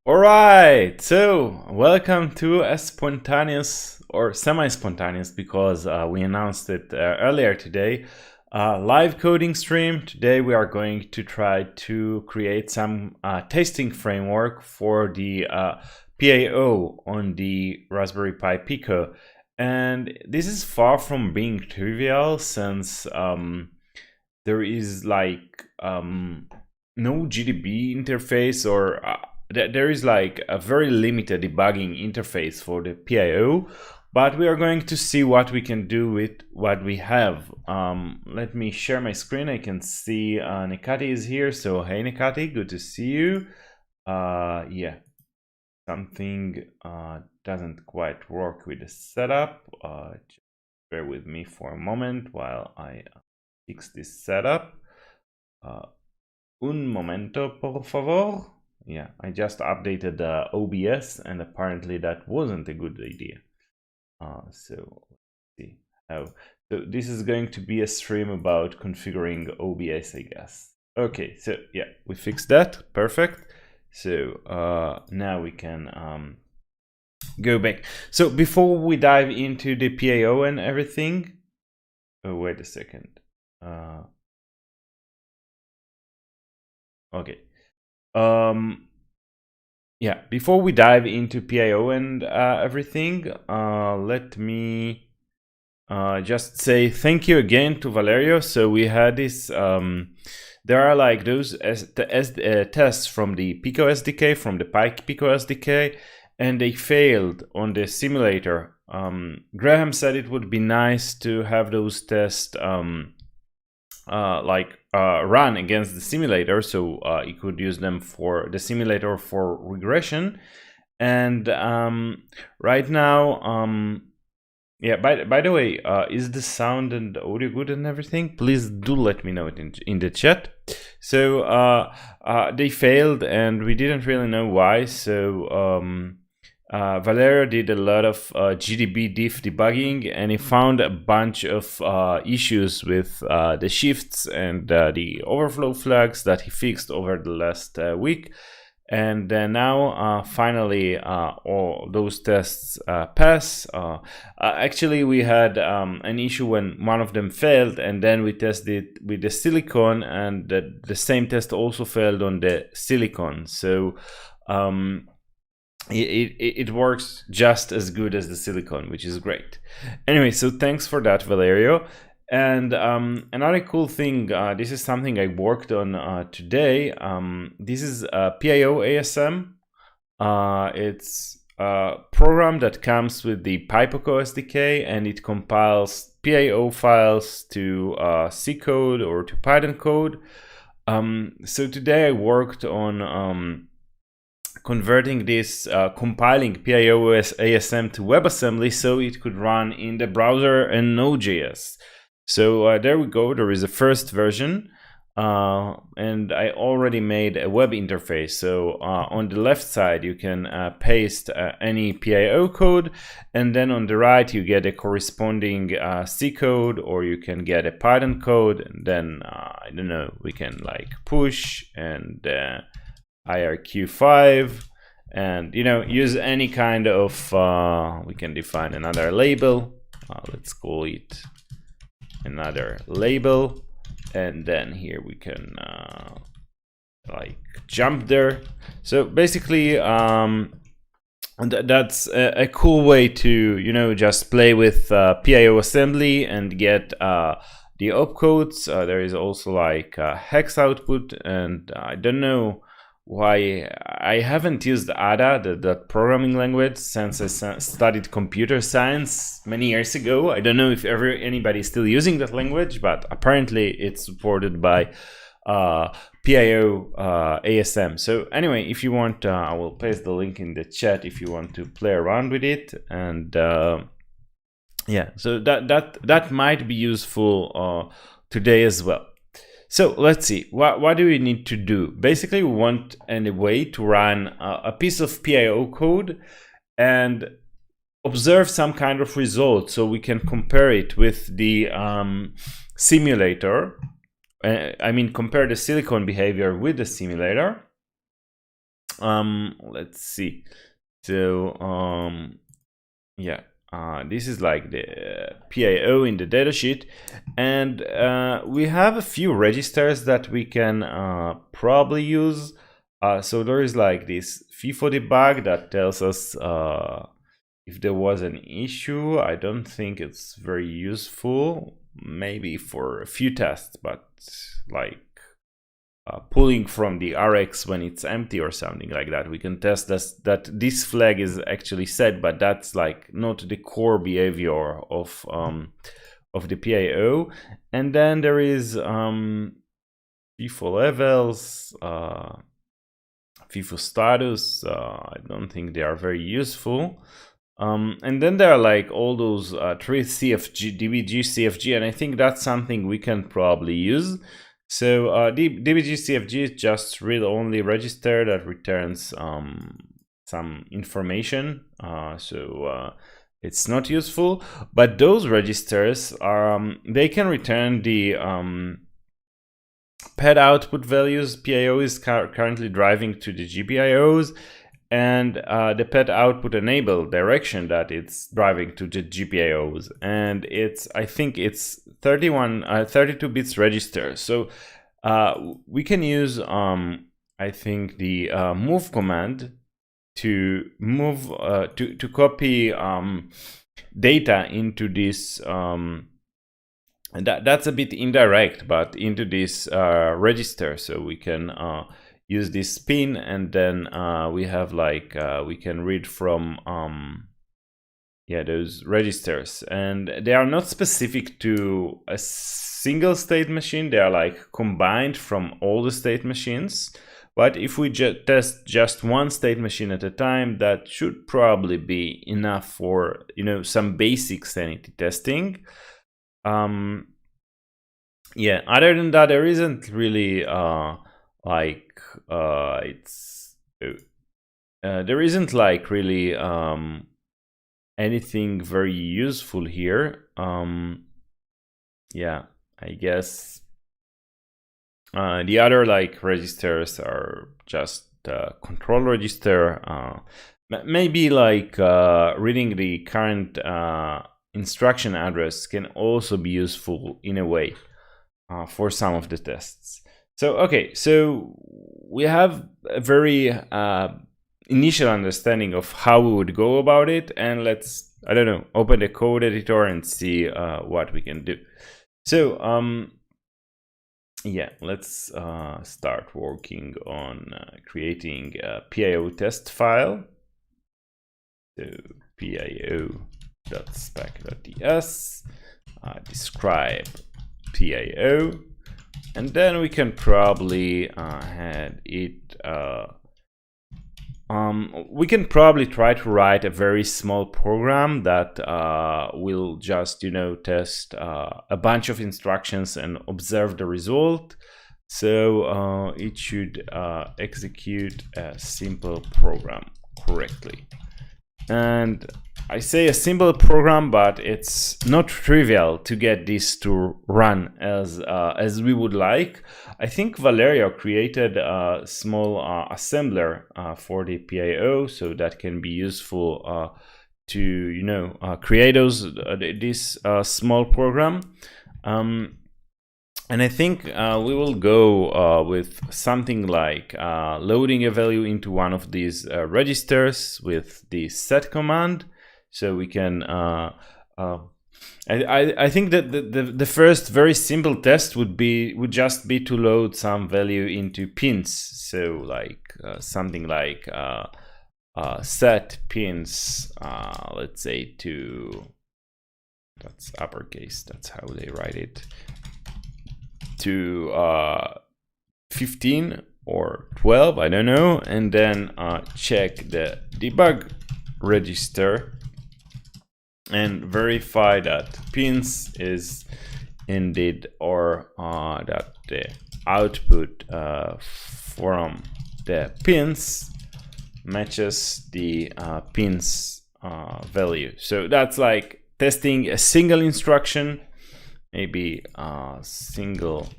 All right, so welcome to a spontaneous or semi-spontaneous, because we announced it earlier today, live coding stream. Today we are going to try to create some testing framework for the PIO on the Raspberry Pi Pico. And this is far from being trivial, since there is like no GDB interface, or there is like a very limited debugging interface for the PIO, but we are going to see what we can do with what we have. Let me share my screen. I can see Nekati is here. So hey Nekati, good to see you. Yeah, something doesn't quite work with the setup. Just bear with me for a moment while I fix this setup. Un momento, por favor. Yeah, I just updated the OBS, and apparently that wasn't a good idea. So let's see how. So this is going to be a stream about configuring OBS, I guess. Okay, so yeah, we fixed that. Perfect. So now we can go back. So before we dive into the PIO and everything, oh, wait a second. Okay. Yeah, before we dive into PIO and everything, let me just say thank you again to Valerio. So we had this, there are like those tests from the Pico SDK, from the Pi Pico SDK, and they failed on the simulator. Graham said it would be nice to have those tests run against the simulator, so you could use them for the simulator for regression. And right now, yeah, by the way, is the sound and audio good and everything? Please do let me know it in the chat. So they failed, and we didn't really know why. So Valerio did a lot of GDB diff debugging, and he found a bunch of issues with the shifts and the overflow flags that he fixed over the last week. And now finally all those tests pass. Actually, we had an issue when one of them failed, and then we tested with the silicone, and the same test also failed on the silicone. So it works just as good as the silicone, which is great. Anyway, so thanks for that, Valerio. And another cool thing, this is something I worked on today. This is PIO ASM. It's a program that comes with the Pi Pico SDK, and it compiles PIO files to C code or to Python code. So today I worked on converting this, compiling PIO ASM to WebAssembly so it could run in the browser and Node.js. So there we go. There is a first version, and I already made a web interface. So on the left side, you can paste any PIO code, and then on the right, you get a corresponding C code, or you can get a Python code, and then I don't know, we can like push and IRQ5, and use any kind of we can define another label. Let's call it another label, and then here we can like jump there. So basically that's a cool way to just play with PIO assembly and get the opcodes. There is also like hex output, and I don't know why I haven't used Ada, the programming language, since I studied computer science many years ago. I don't know if anybody is still using that language, but apparently it's supported by PIO ASM. So anyway, if you want, I will paste the link in the chat if you want to play around with it. And yeah, so that might be useful today as well. So let's see, what do we need to do? Basically, we want a way to run a piece of PIO code and observe some kind of result, so we can compare it with the simulator. I mean, compare the silicone behavior with the simulator. let's see. So yeah, this is like the PIO in the datasheet, and we have a few registers that we can probably use. So there is like this FIFO debug that tells us if there was an issue. I don't think it's very useful, maybe for a few tests, but like pulling from the RX when it's empty or something like that, we can test that this flag is actually set, but that's like not the core behavior of the PIO. And then there is FIFO levels, FIFO status. I don't think they are very useful. And then there are like all those three CFG, DBG, CFG, and I think that's something we can probably use. So DBG CFG is just read-only register that returns some information. So it's not useful. But those registers are they can return the PED output values PIO is currently driving to the GPIOs, and the PED output enable direction that it's driving to the GPIOs, and I think it's 32 bits register. So we can use I think the move command to move to copy data into this that's a bit indirect, but into this register. So we can use this pin, and then we have like we can read from those registers, and they are not specific to a single state machine. They are like combined from all the state machines. But if we test just one state machine at a time, that should probably be enough for some basic sanity testing. Yeah, other than that, there isn't really there isn't like really anything very useful here. Yeah, I guess the other like registers are just control register. Maybe like reading the current instruction address can also be useful in a way for some of the tests. So okay, so we have a very initial understanding of how we would go about it, and let's, I don't know, open the code editor and see what we can do. So yeah, let's start working on creating a PIO test file. So pio.spec.ts, describe PIO, and then we can probably add it. We can probably try to write a very small program that will just, test a bunch of instructions and observe the result. So it should execute a simple program correctly. And I say a simple program, but it's not trivial to get this to run as we would like. I think Valerio created a small assembler for the PIO, so that can be useful to create this small program. And I think we will go with something like loading a value into one of these registers with the set command. So we can, I think that the first very simple test would just be to load some value into pins. So like something like set pins, let's say that's uppercase, that's how they write it, to 15 or 12, I don't know, and then check the debug register and verify that pins is indeed, or that the output from the pins matches the pins value. So that's like testing a single instruction, maybe single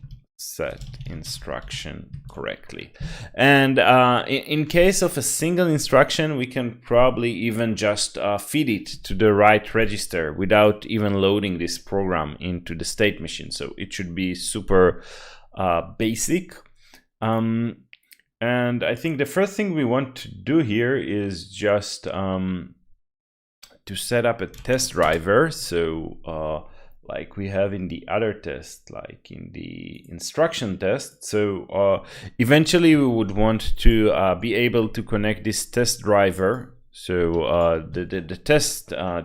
set instruction correctly. And in case of a single instruction, we can probably even just feed it to the right register without even loading this program into the state machine. So it should be super basic. And I think the first thing we want to do here is just to set up a test driver. So like we have in the other test, like in the instruction test. So eventually we would want to be able to connect this test driver. So the test, to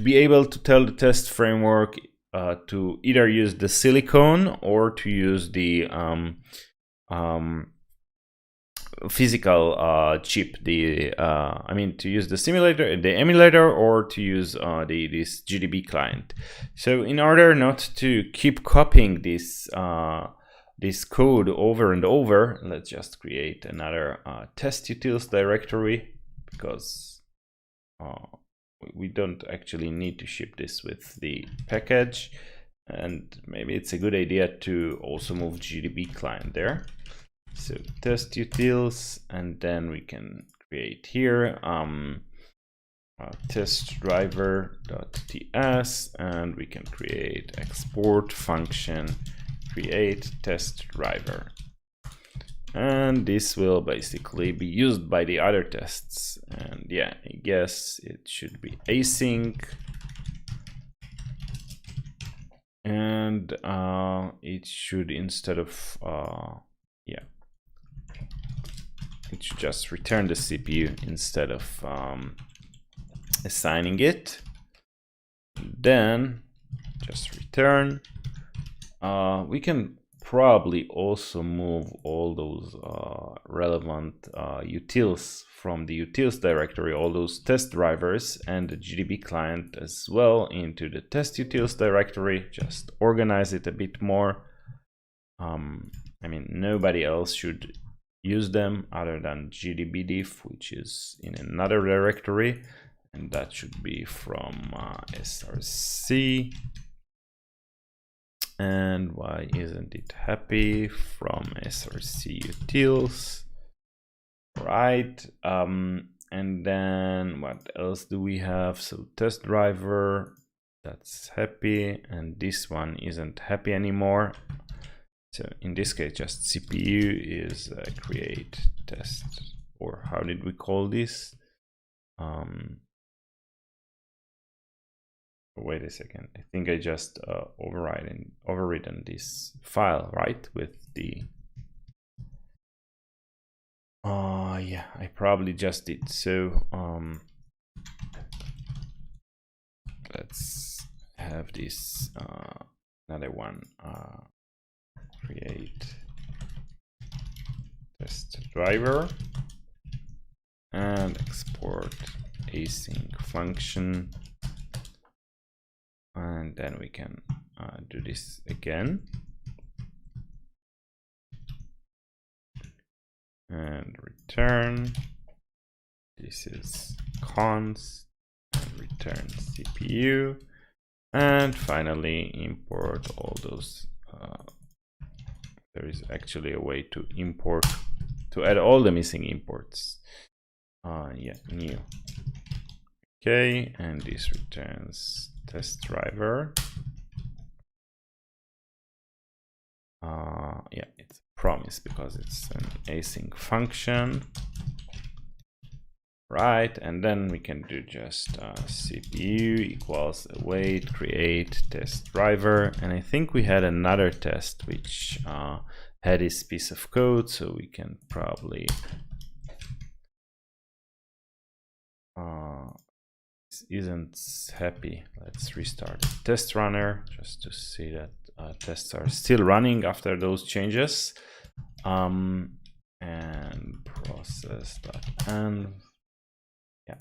be able to tell the test framework to either use the silicone or to use the physical chip, I mean, to use the simulator, the emulator, or to use this GDB client. So in order not to keep copying this this code over and over, let's just create another test utils directory, because we don't actually need to ship this with the package, and maybe it's a good idea to also move GDB client there. So test utils, and then we can create here test driver.ts, and we can create export function create test driver, and this will basically be used by the other tests. And yeah, I guess it should be async, and it should, instead of yeah, it should just return the CPU instead of assigning it. Then just return. We can probably also move all those relevant utils from the utils directory, all those test drivers and the GDB client as well, into the test utils directory. Just organize it a bit more. I mean, nobody else should use them other than gdbdiff, which is in another directory, and that should be from src. And why isn't it happy? From src utils, right? And then what else do we have? So test driver, that's happy, and this one isn't happy anymore. So in this case, just CPU is create test, or how did we call this? Wait a second, I think I just overridden this file, right? With the yeah, I probably just did. So let's have this another one. Create test driver and export async function, and then we can do this again and return. This is const and return CPU, and finally import all those. There is actually a way to import, to add all the missing imports. Yeah, new. Okay, and this returns test driver. Yeah, it's a promise because it's an async function, right? And then we can do just CPU equals await create test driver, and I think we had another test which had this piece of code, so we can probably this isn't happy. Let's restart the test runner just to see that tests are still running after those changes. And process.env. Yeah.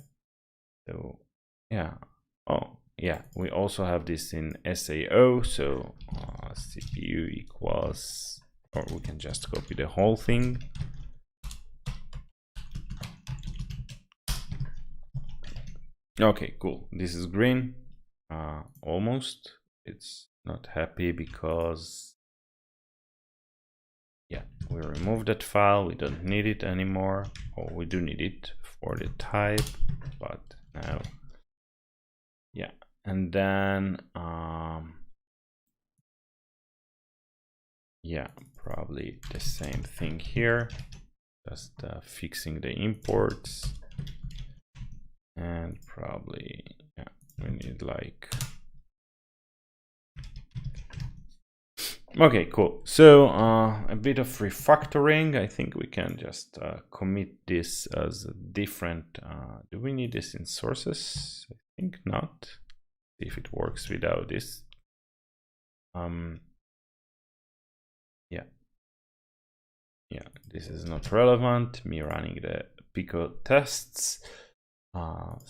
So yeah. Oh yeah. We also have this in SAO. So CPU equals, or we can just copy the whole thing. Okay, cool. This is green. Almost. It's not happy because, yeah, we removed that file. We don't need it anymore. Or we do need it for the type, but now, yeah. And then, yeah, probably the same thing here. Just fixing the imports, and probably, yeah, we need like, okay, cool. So a bit of refactoring. I think we can just commit this as a different. Do we need this in sources? I think not. See if it works without this. Yeah, this is not relevant. Me running the Pico tests. And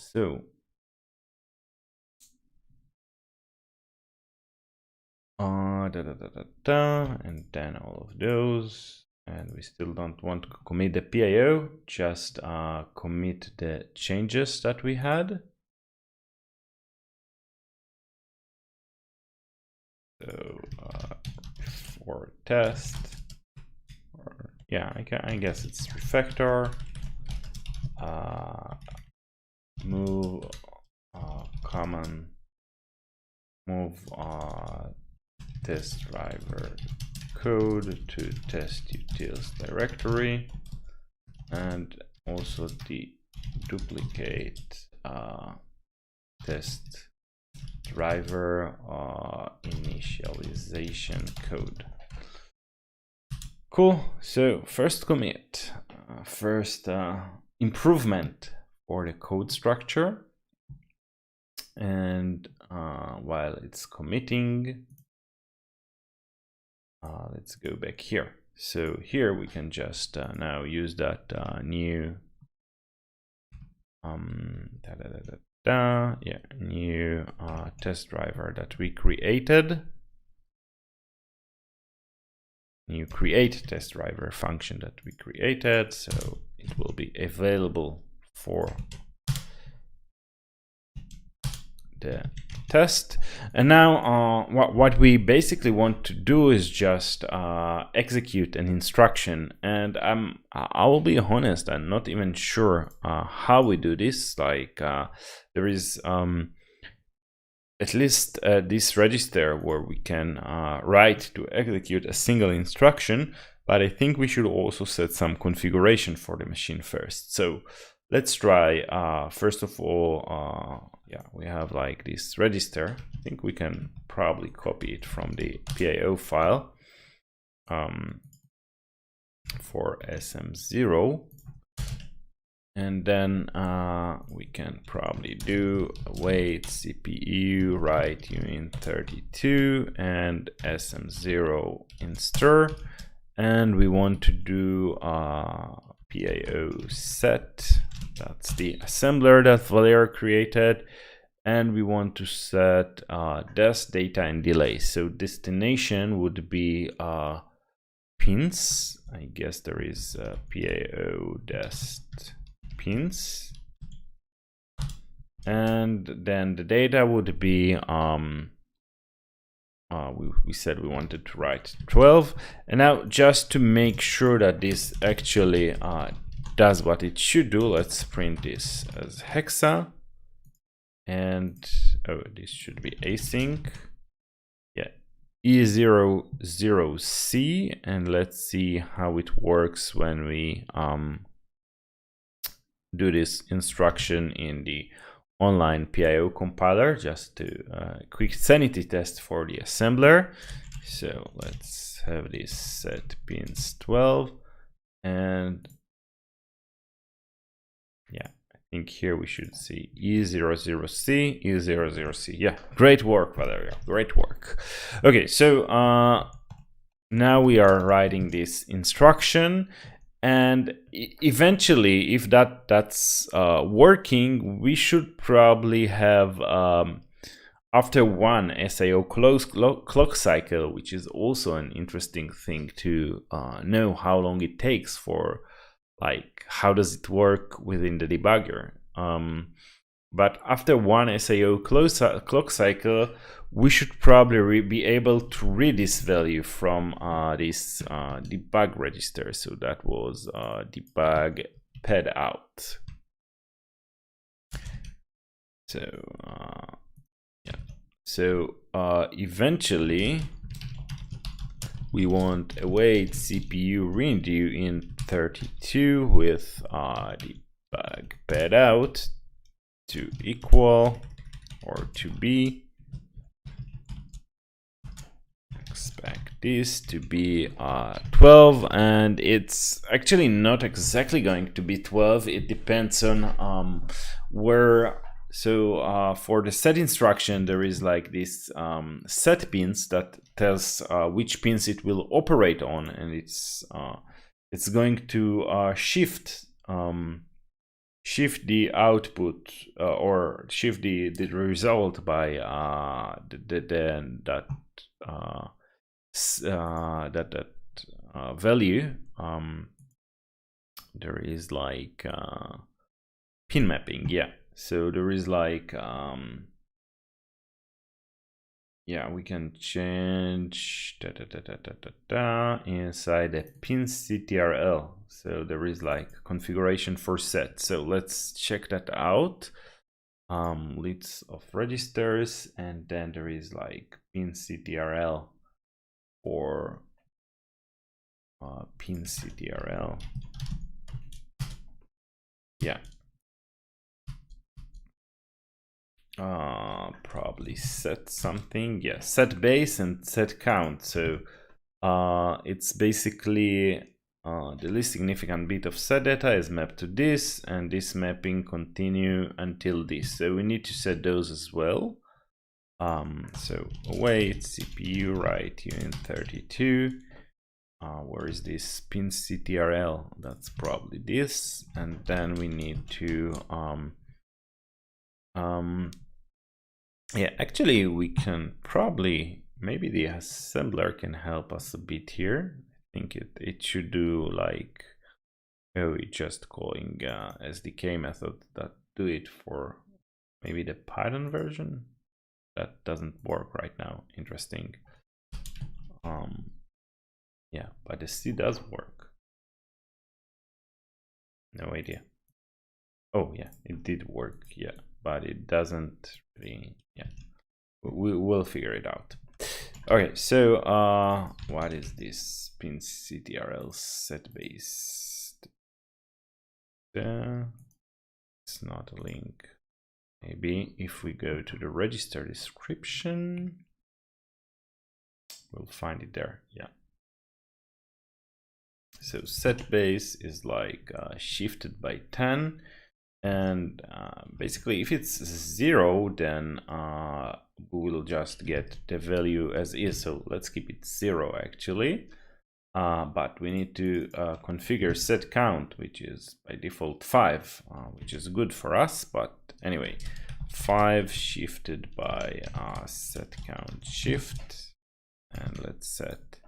then all of those, and we still don't want to commit the PIO, just commit the changes that we had. So for test, or yeah, I guess it's refactor, move common, move test driver code to test utils directory, and also the duplicate test driver initialization code. Cool. So first commit, first improvement for the code structure. And while it's committing, let's go back here. So here we can just now use that new new test driver that we created. New create test driver function that we created, so it will be available for the test. And now what we basically want to do is just execute an instruction, and I will be honest, I'm not even sure how we do this. Like there is at least this register where we can write to execute a single instruction, but I think we should also set some configuration for the machine first. So let's try, first of all, yeah, we have like this register. I think we can probably copy it from the PIO file for SM0. And then we can probably do await CPU write uint32 and SM0 in stir. And we want to do PIO Set. That's the assembler that Valero created. And we want to set dest, data, and delay. So destination would be pins. I guess there is PIO dest pins. And then the data would be we said we wanted to write 12. And now just to make sure that this actually does what it should do, let's print this as hexa. And oh, this should be async. Yeah, E00C, and let's see how it works when we do this instruction in the online PIO compiler, just to quick sanity test for the assembler. So let's have this set pins 12, and yeah, I think here we should see E00C, E00C. Yeah, great work, Valeria, great work. Okay, so now we are writing this instruction. And eventually, if that's working, we should probably have, after one SIO clock cycle, which is also an interesting thing to know how long it takes for, like, how does it work within the debugger. But after one SIO clock cycle, we should probably be able to read this value from this debug register. So that was debug pad out. So yeah, so eventually we want await CPU redo in 32 with debug pad out to equal or to be. Expect this to be 12, and it's actually not exactly going to be 12. It depends on where. So for the set instruction, there is like this set pins that tells which pins it will operate on, and it's going to shift the output or shift the result by that value. There is like pin mapping, yeah. So there is like yeah, we can change inside the pin CTRL. So there is like configuration for set. So let's check that out. List of registers, and then there is like pin CTRL for pin CTRL. Yeah. Probably set something. Yeah, set base and set count. So it's basically the least significant bit of set data is mapped to this, and this mapping continue until this. So we need to set those as well. So await CPU write in 32. Where is this pin CTRL? That's probably this, and then we need to yeah, actually we can probably, maybe the assembler can help us a bit here. I think it should do like, oh, it's just calling SDK method that do it for maybe the Python version. That doesn't work right now. Interesting. Yeah, but the C does work. No idea. Oh yeah, it did work. Yeah, but it doesn't really. Yeah, we will figure it out. Okay, so what is this pin CTRL SetBase? It's not a link. Maybe if we go to the register description, we'll find it there. Yeah. So SetBase is like shifted by 10, and basically if it's 0, then we will just get the value as is. So let's keep it 0 actually, but we need to configure set count, which is by default 5, which is good for us. But anyway, 5 shifted by set count shift, and let's set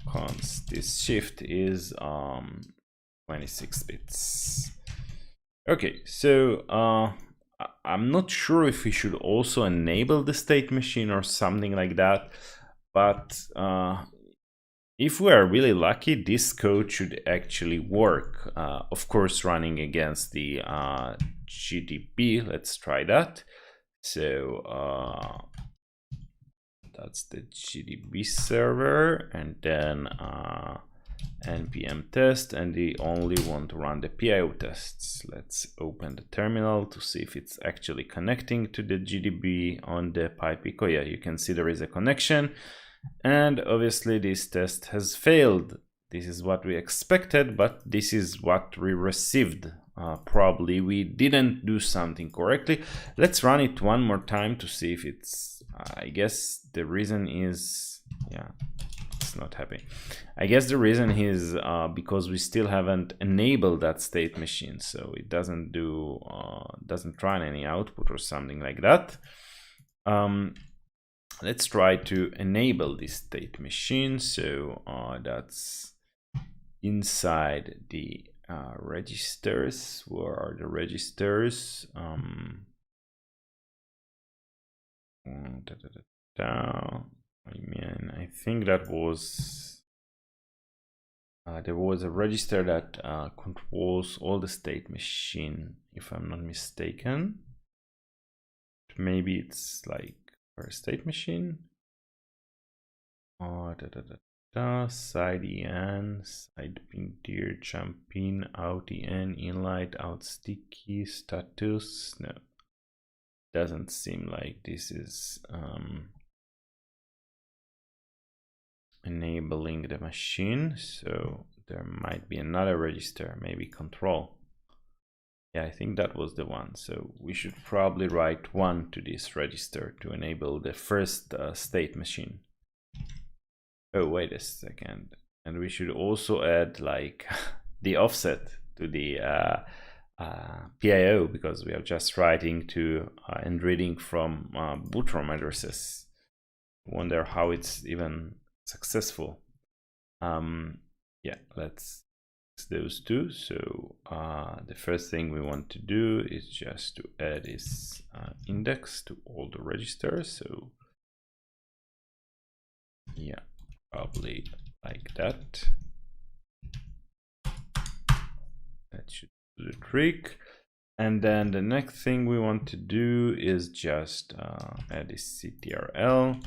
const. This shift is 26 bits. Okay, so I'm not sure if we should also enable the state machine or something like that, but if we are really lucky, this code should actually work. Of course, running against the GDB. Let's try that. So that's the GDB server, and then npm test, and we only want to run the PIO tests. Let's open the terminal to see if it's actually connecting to the GDB on the Pi Pico. Yeah, you can see there is a connection, and obviously this test has failed. This is what we expected, but this is what we received. Probably we didn't do something correctly. Let's run it one more time to see if it's I guess the reason is, yeah, it's not happy. I guess the reason is because we still haven't enabled that state machine, so it doesn't do doesn't run any output or something like that. Let's try to enable this state machine. So that's inside the registers. Where are the registers? I mean, I think that was there was a register that controls all the state machine, if I'm not mistaken. Maybe it's like for a state machine. Side en, side pin tier, jump in, out en, inlight, out sticky, status. No, doesn't seem like this is enabling the machine, so there might be another register, maybe control. Yeah, I think that was the one. So we should probably write 1 to this register to enable the first state machine. Oh, wait a second. And we should also add like the offset to the PIO, because we are just writing to and reading from bootrom addresses. Wonder how it's even successful. Yeah, let's those two. So the first thing we want to do is just to add this index to all the registers. So yeah, probably like that. That should do the trick. And then the next thing we want to do is just add this ctrl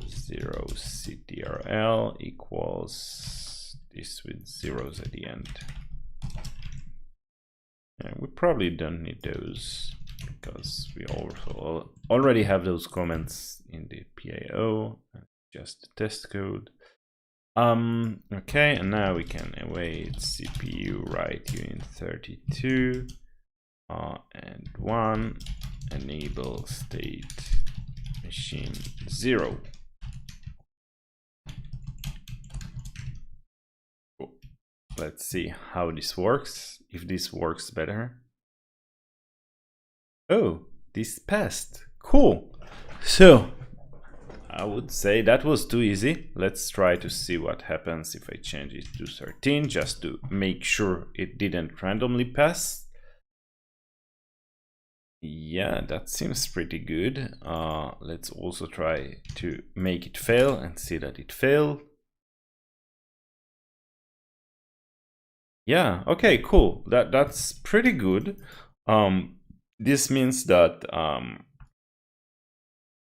0 ctrl equals this with zeros at the end. And we probably don't need those because we also already have those comments in the PIO, just the test code. Okay, and now we can await CPU write uint32 and 1 enable state machine 0. Cool. Let's see how this works, if this works better. Oh, this passed. Cool. So I would say that was too easy. Let's try to see what happens if I change it to 13, just to make sure it didn't randomly pass. Yeah, that seems pretty good. Let's also try to make it fail and see that it failed. Yeah, okay, cool. That's pretty good. This means that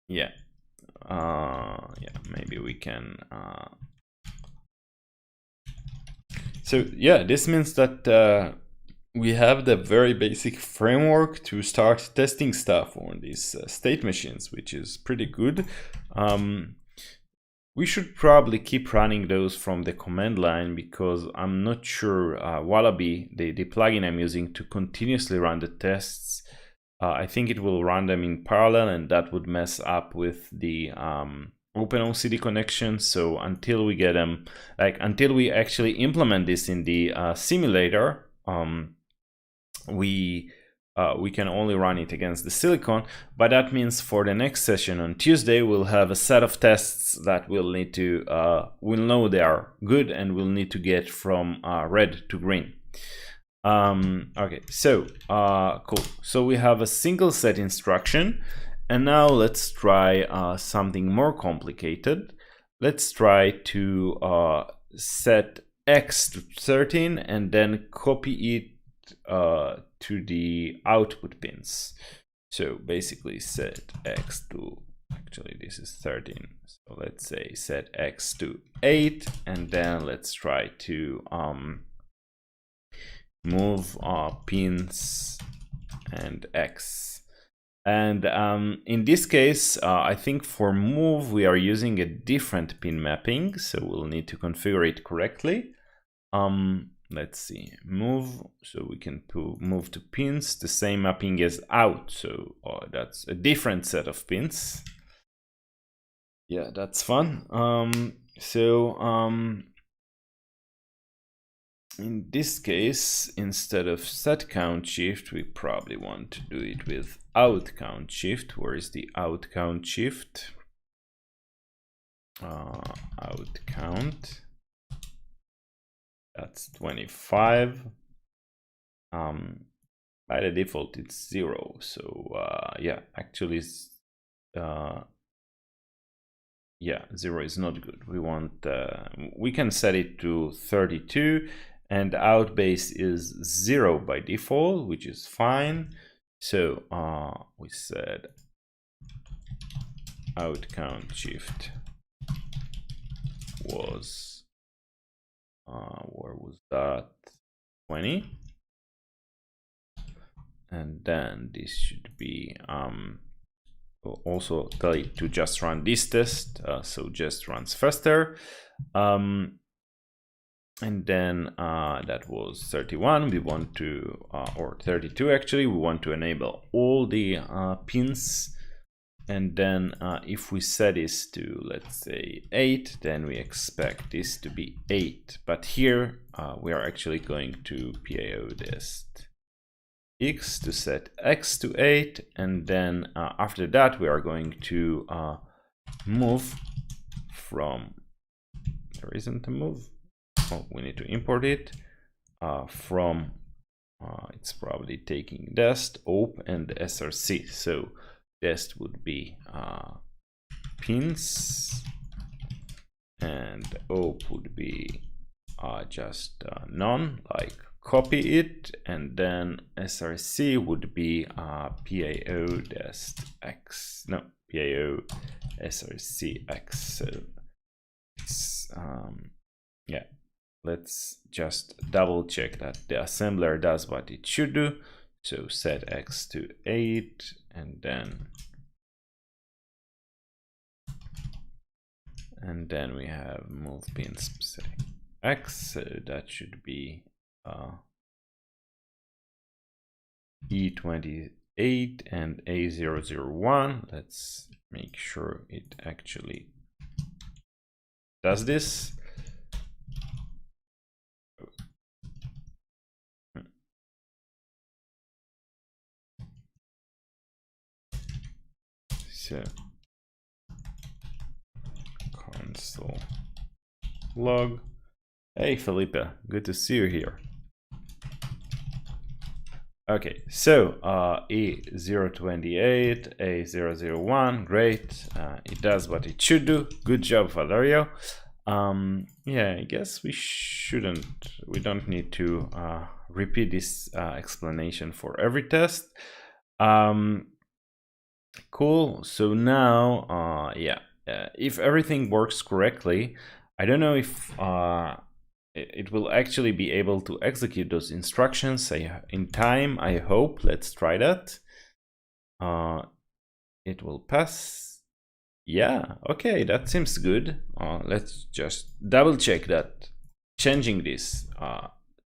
yeah, maybe we can so yeah, this means that we have the very basic framework to start testing stuff on these state machines, which is pretty good. We should probably keep running those from the command line, because I'm not sure Wallaby, the plugin I'm using to continuously run the tests, I think it will run them in parallel, and that would mess up with the OpenOCD connection. So until we get them, until we actually implement this in the simulator, we can only run it against the silicone. But that means for the next session on Tuesday, we'll have a set of tests that we'll need to, we'll know they are good, and we'll need to get from red to green. Okay, so cool. So we have a single set instruction, and now let's try something more complicated. Let's try to set x to 13 and then copy it to the output pins. So basically set x to, actually this is 13, so let's say set x to 8, and then let's try to move pins and x. And in this case, I think for move we are using a different pin mapping, so we'll need to configure it correctly. Let's see, move, so we can move to pins, the same mapping as out, so that's a different set of pins. Yeah, that's fun. In this case, instead of set count shift, we probably want to do it with out count shift. Where is the out count shift? Out count. That's 25. By the default, it's 0. So yeah, actually, yeah, 0 is not good. We want, we can set it to 32, and out base is 0 by default, which is fine. So we said out count shift was, where was that? 20. And then this should be, we'll also tell it to just run this test, so just runs faster. And then that was 31. We want to, or 32 actually, we want to enable all the pins. And then if we set this to, let's say 8, then we expect this to be 8. But here we are actually going to PIO Test X to set X to 8. And then after that, we are going to move from, there isn't a move. Oh, we need to import it from, it's probably taking dest, op, and src. So dest would be pins, and op would be just none, like copy it, and then src would be PIO dest x, no, PIO src x. So it's, yeah. Let's just double check that the assembler does what it should do. So set X to 8, and then we have move pins say X. So that should be E28 and A001. Let's make sure it actually does this. So console log. Hey Felipe, good to see you here. Okay, so E028, A001, great. It does what it should do. Good job, Valerio. Yeah, I guess we don't need to repeat this explanation for every test. Cool. So now, yeah, if everything works correctly, I don't know if it will actually be able to execute those instructions in time. I hope. Let's try that. It will pass. Yeah, okay, that seems good. Let's just double check that changing this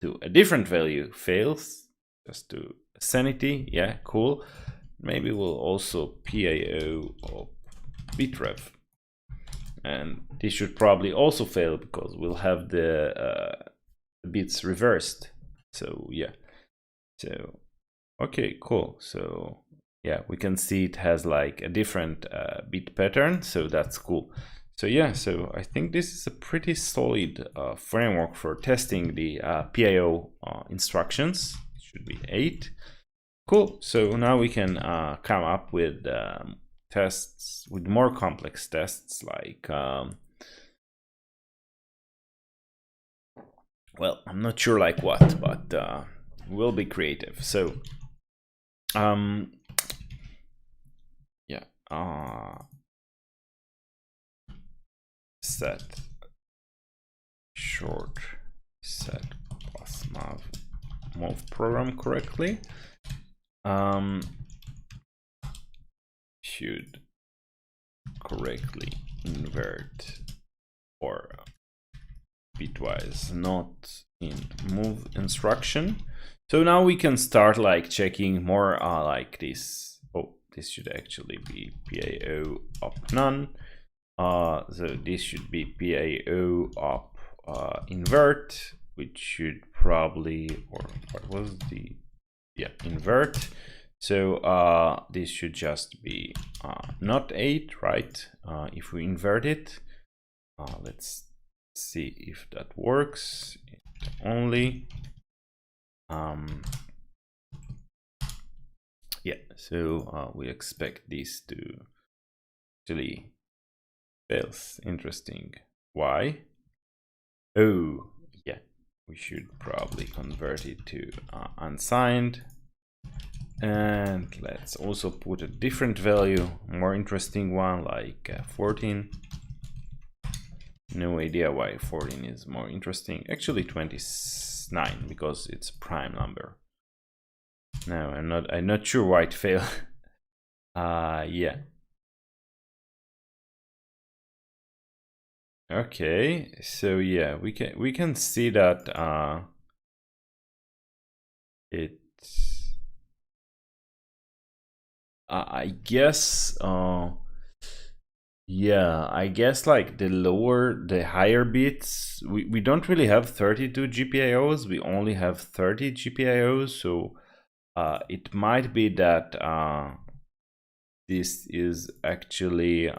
to a different value fails. Just to sanity. Yeah, cool. Maybe we'll also PIO of bitref, and this should probably also fail because we'll have the bits reversed. So yeah, so okay, cool. So yeah, we can see it has like a different bit pattern, so that's cool. So yeah, so I think this is a pretty solid framework for testing the PIO instructions. It should be 8. Cool. So now we can come up with tests, with more complex tests, like well, I'm not sure like what, but we'll be creative. So yeah, set short set plus move program correctly. Should correctly invert or bitwise not in move instruction. So now we can start like checking more like this. Oh, this should actually be PIO up none. So this should be PIO up invert, which should probably, or what was the, yeah, invert. So this should just be not 8, right? If we invert it, let's see if that works. It only yeah, so we expect this to actually fails. Interesting. Why? Oh, yeah. We should probably convert it to unsigned. And let's also put a different value, more interesting one, like 14. No idea why 14 is more interesting. Actually 29, because it's a prime number. No, I'm not sure why it failed. Yeah. Okay, so yeah, we can see that I guess yeah, I guess like the higher bits, we don't really have 32 GPIOs, we only have 30 GPIOs, so it might be that this is actually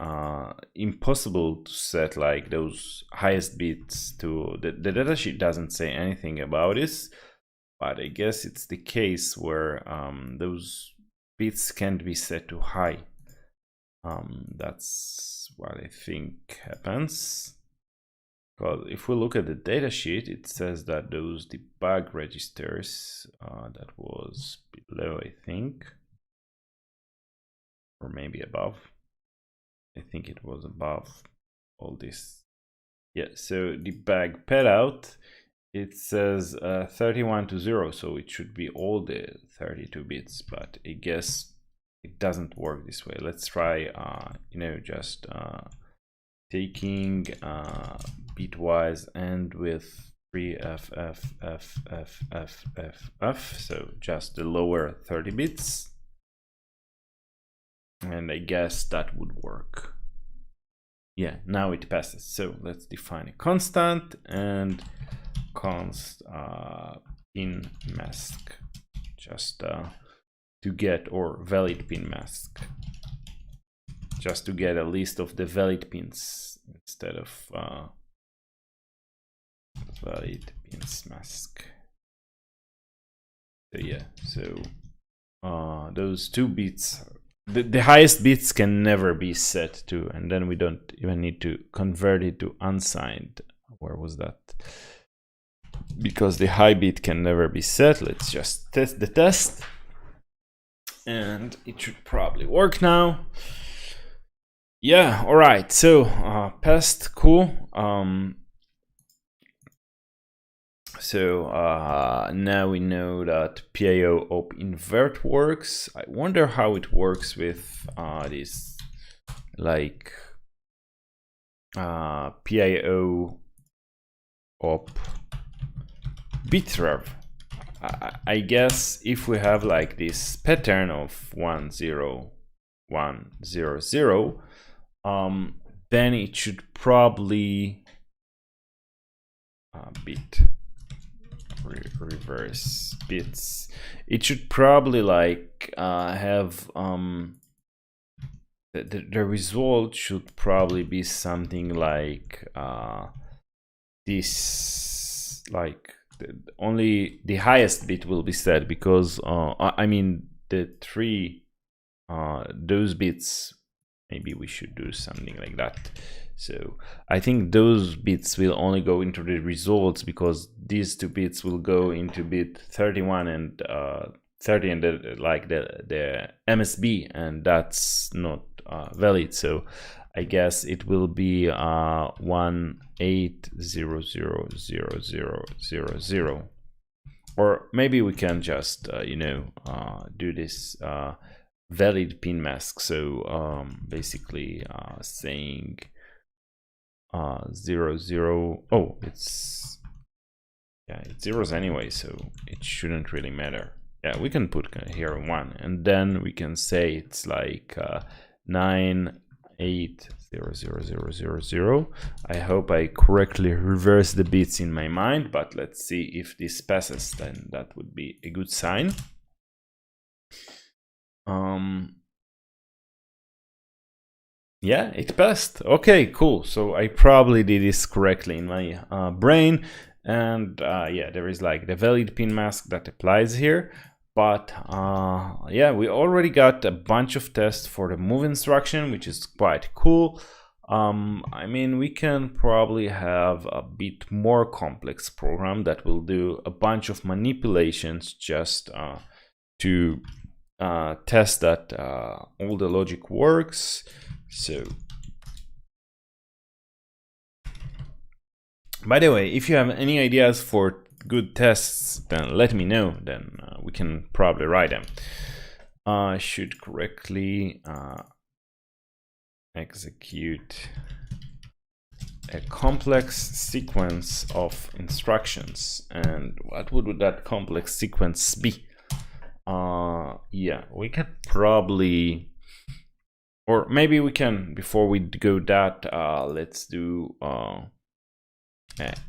impossible to set like those highest bits to the datasheet doesn't say anything about this, but I guess it's the case where those bits can't be set to high. That's what I think happens. Because if we look at the datasheet, it says that those debug registers that was below, I think, or maybe above. I think it was above all this. Yeah, so debug pad out, it says 31 to 0, so it should be all the 32 bits, but I guess it doesn't work this way. Let's try, you know, just taking bitwise and with 3FFFFFF, so just the lower 30 bits. And I guess that would work. Yeah, now it passes. So let's define a constant and const pin mask, just to get, or valid pin mask, just to get a list of the valid pins instead of valid pins mask. So yeah, so those 2 bits, the highest bits can never be set to, and then we don't even need to convert it to unsigned. Where was that? Because the high bit can never be set. Let's just test the test, and it should probably work now. Yeah, all right, so passed, cool. So now we know that PIO op invert works. I wonder how it works with this, like PIO op bitrev. I guess if we have like this pattern of 1 0 1 0 0, then it should probably bit reverse bits. It should probably like have the result should probably be something like this, like only the highest bit will be set, because I mean the 3 those bits, maybe we should do something like that. So I think those bits will only go into the results, because these 2 bits will go into bit 31 and 30 and the MSB, and that's not valid. So I guess it will be 18000000, or maybe we can just you know, do this valid pin mask. So basically saying 0 0, oh, it's, yeah, it's zeros anyway, so it shouldn't really matter. Yeah, we can put here 1, and then we can say it's like 98000000. I hope I correctly reverse the bits in my mind, but let's see if this passes. Then that would be a good sign. Yeah, it passed. Okay, cool. So I probably did this correctly in my brain, and yeah, there is like the valid pin mask that applies here. But yeah, we already got a bunch of tests for the move instruction, which is quite cool. I mean, we can probably have a bit more complex program that will do a bunch of manipulations just to test that all the logic works. So, by the way, if you have any ideas for good tests, then let me know. Then we can probably write them. I should correctly execute a complex sequence of instructions. And what would that complex sequence be? Yeah, we can probably, or maybe we can, before we go that, let's do a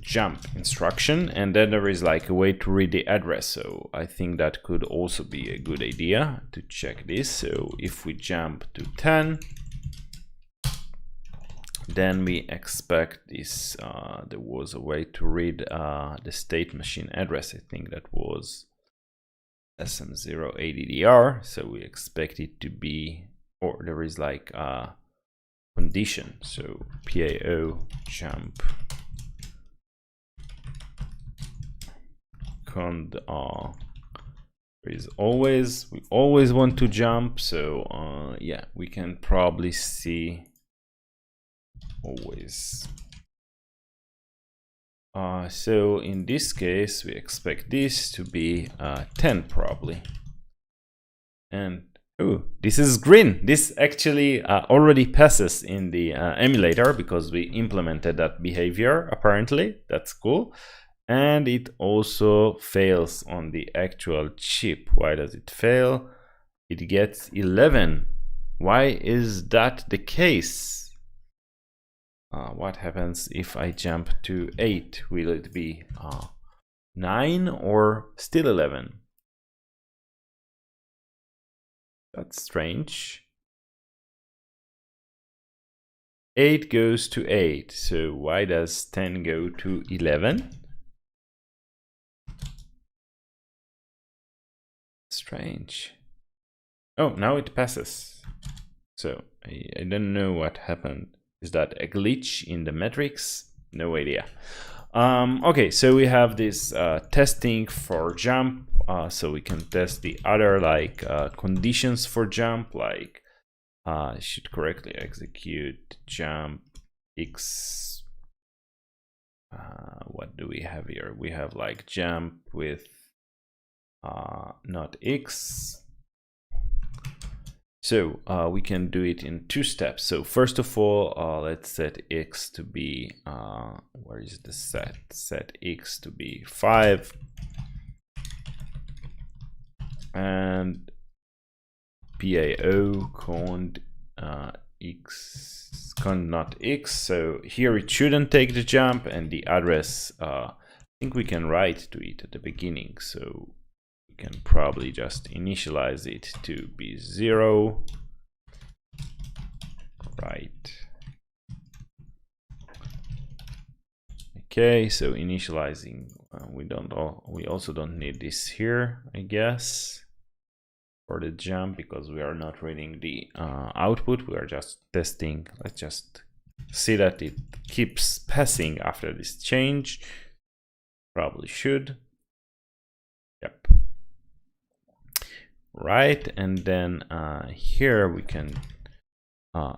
jump instruction, and then there is like a way to read the address. So I think that could also be a good idea to check this. So if we jump to 10, then we expect this, there was a way to read the state machine address. I think that was SM0 ADDR. So we expect it to be, or there is like a condition. So PIO jump cond is always, we always want to jump. So yeah, we can probably see always. So in this case, we expect this to be 10 probably. And oh, this is green. This actually already passes in the emulator because we implemented that behavior, apparently. That's cool. And it also fails on the actual chip. Why does it fail? It gets 11. Why is that the case? What happens if I jump to 8? Will it be 9 or still 11? That's strange. 8 goes to 8. So why does 10 go to 11? Strange. Oh, now it passes. So I don't know what happened. Is that a glitch in the metrics? No idea. Okay, so we have this testing for jump. So we can test the other like conditions for jump, like I should correctly execute jump x. What do we have here? We have like jump with not x. So we can do it in 2 steps. So first of all, let's set x to be, where is the set? Set x to be 5. And PIO cond x, cond not x. So here it shouldn't take the jump, and the address, I think we can write to it at the beginning. So can probably just initialize it to be 0, right? Okay, so initializing, we also don't need this here, I guess, for the jump, because we are not reading the output. We are just testing. Let's just see that it keeps passing after this change. Probably should. Yep. Right, and then here we can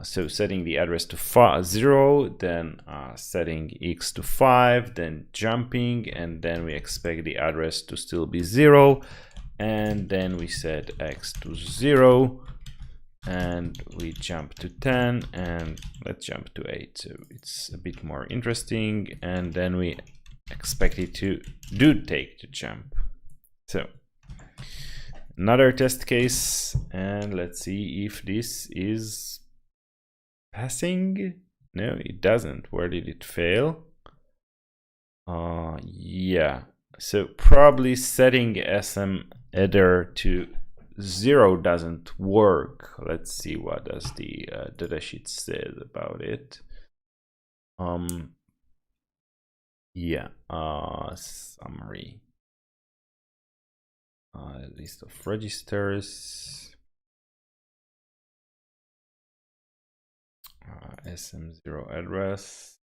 so setting the address to 0, then setting x to 5, then jumping, and then we expect the address to still be 0, and then we set x to 0, and we jump to 10, and let's jump to 8. So it's a bit more interesting, and then we expect it to take the jump. So another test case, and let's see if this is passing. No, it doesn't. Where did it fail? Yeah, so probably setting SM header to 0 doesn't work. Let's see what does the datasheet says about it. Yeah, summary. List of registers. SM0 address,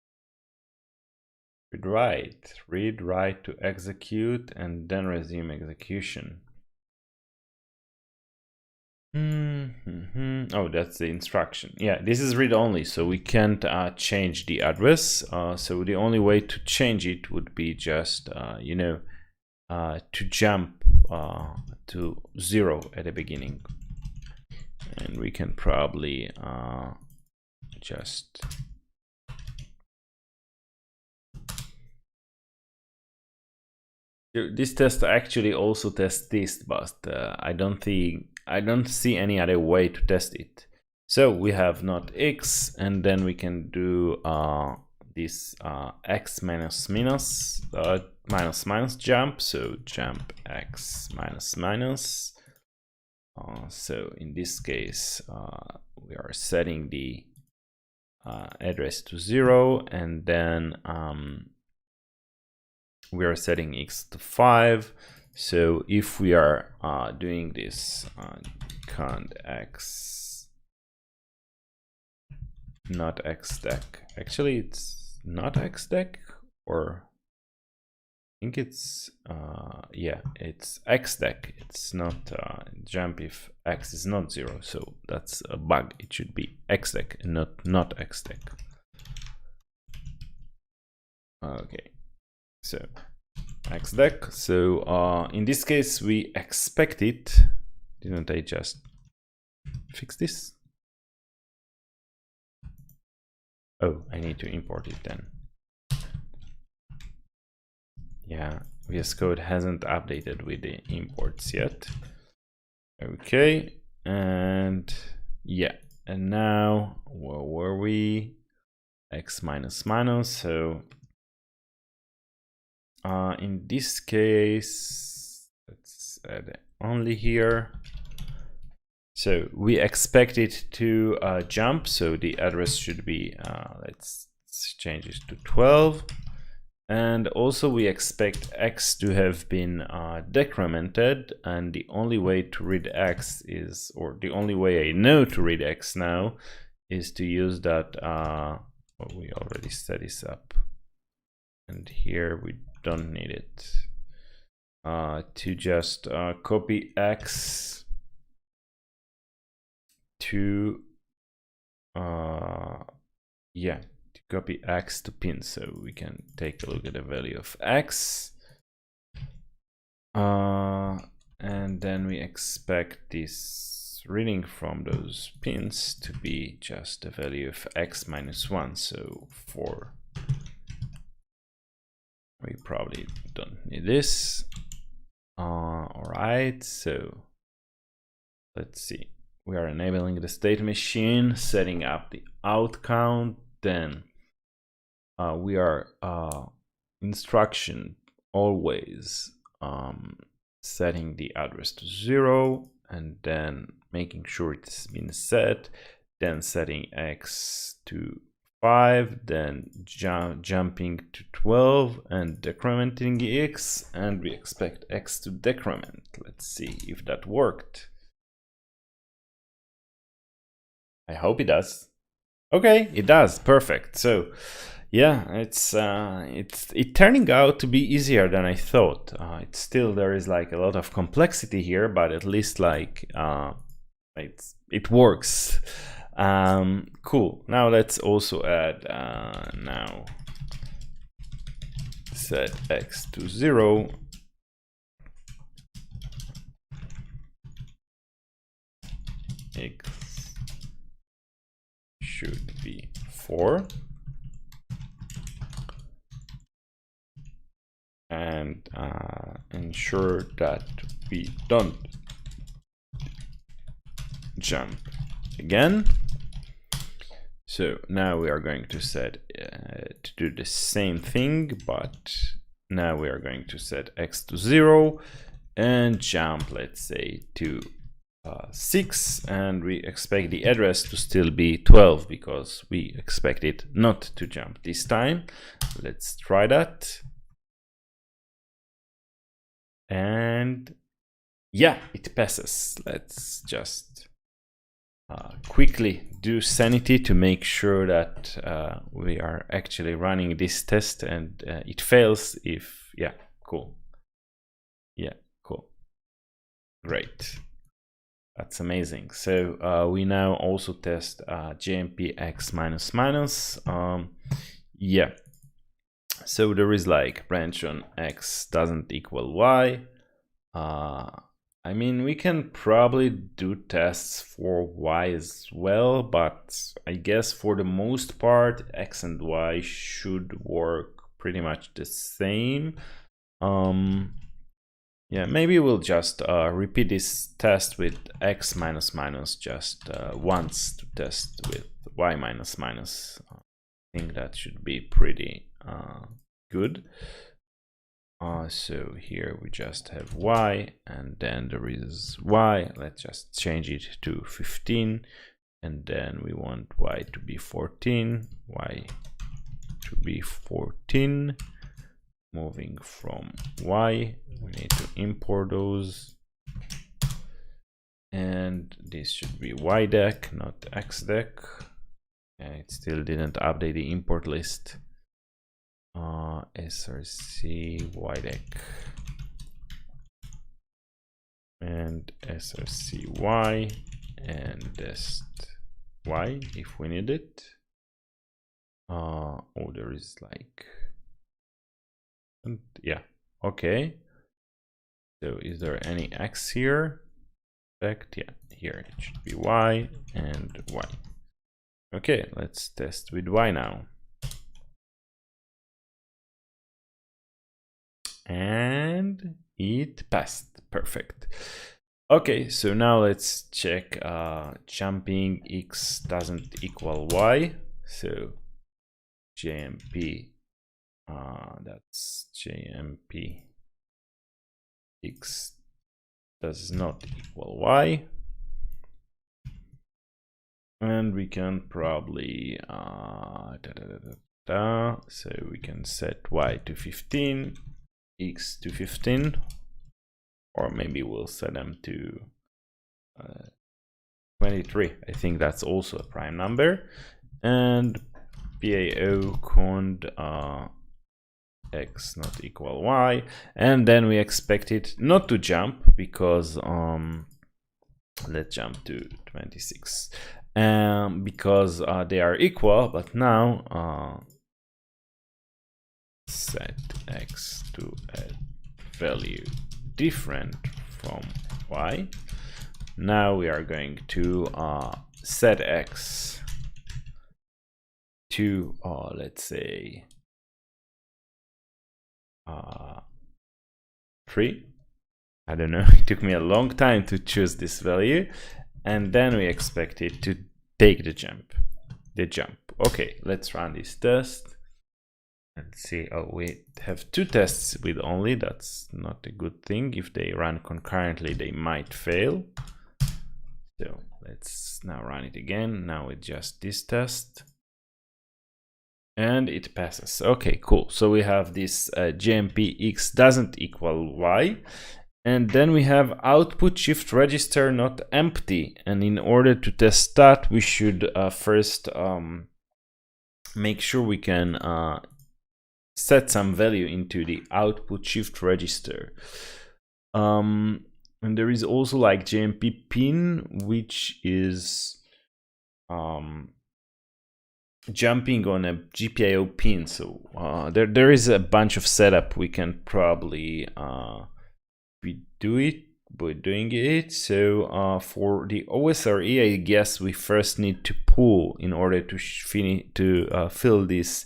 read write to execute, and then resume execution. Oh, that's the instruction. Yeah, this is read only, so we can't change the address. So the only way to change it would be just to jump to 0 at the beginning, and we can probably just this test actually also tests this, but I don't see any other way to test it. So we have not x, and then we can do this x minus jump. So jump x minus minus. So in this case, we are setting the address to 0, and then we are setting x to 5. So if we are doing this cond x not xdeck, actually it's not xdeck, or I think it's yeah, it's xdeck. It's not jump if x is not 0, so that's a bug. It should be xdeck and not xdeck. Okay, so xdeck. So in this case we expect it. Didn't I just fix this? Oh, I need to import it then. Yeah, VS Code hasn't updated with the imports yet. Okay, and yeah, and now where were we? X minus minus. So in this case, let's add only here. So we expect it to jump, so the address should be, let's change it to 12. And also we expect x to have been decremented, and the only way to read x is, or the only way I know to read x now, is to use that, well, we already set this up, and here we don't need it, to just copy x to, yeah, to copy x to pin. So we can take a look at the value of x, and then we expect this reading from those pins to be just the value of x minus 1, so 4. We probably don't need this. All right, so let's see. We are enabling the state machine, setting up the out count, then we are instruction always setting the address to 0, and then making sure it's been set, then setting x to 5, then jumping to 12 and decrementing x, and we expect x to decrement. Let's see if that worked. I hope it does. Okay, it does. Perfect. So yeah, it's turning out to be easier than I thought. It's still, there is like a lot of complexity here, but at least like it works. Cool. Now let's also add now set x to 0. X should be 4, and ensure that we don't jump again. So now we are going to set to do the same thing, but now we are going to set x to 0 and jump, let's say, to 6, and we expect the address to still be 12 because we expect it not to jump this time. Let's try that. And yeah, it passes. Let's just quickly do sanity to make sure that we are actually running this test and it fails if, yeah, cool. Yeah, cool. Great. That's amazing. So we now also test JMP X minus. Yeah. So there is like branch on X doesn't equal Y. I mean, we can probably do tests for Y as well, but I guess for the most part, X and Y should work pretty much the same. Yeah, maybe we'll just repeat this test with X minus just once to test with Y minus. I think that should be pretty good. So here we just have Y, and then there is Y. Let's just change it to 15, and then we want Y to be 14, Y to be 14. Moving from Y, we need to import those, and this should be YDEC, not XDEC. It still didn't update the import list. SRC YDEC and SRC Y and test Y if we need it. Oh, there is like, yeah, okay. So is there any X here? In fact, yeah, here it should be Y and Y. Okay, let's test with Y now. And it passed. Perfect. Okay, so now let's check jumping X doesn't equal Y. So JMP, that's JMP X does not equal Y. And we can probably so we can set Y to 15, X to 15, or maybe we'll set them to 23. I think that's also a prime number. And PIO cond X not equal Y, and then we expect it not to jump because let's jump to 26 because they are equal, but now set X to a value different from Y. Now we are going to set X to let's say 3. I don't know, it took me a long time to choose this value, and then we expect it to take the jump. Okay, let's run this test and see. Oh, we have 2 tests with only. That's not a good thing. If they run concurrently, they might fail. So let's now run it again. Now with just this test. And it passes. Okay, cool. So we have this JMP X doesn't equal Y. And then we have output shift register not empty. And in order to test that, we should first make sure we can set some value into the output shift register. And there is also like JMP pin, which is jumping on a GPIO pin. So there is a bunch of setup we can probably do it by doing it. So for the OSRE, I guess we first need to pull in order to fill this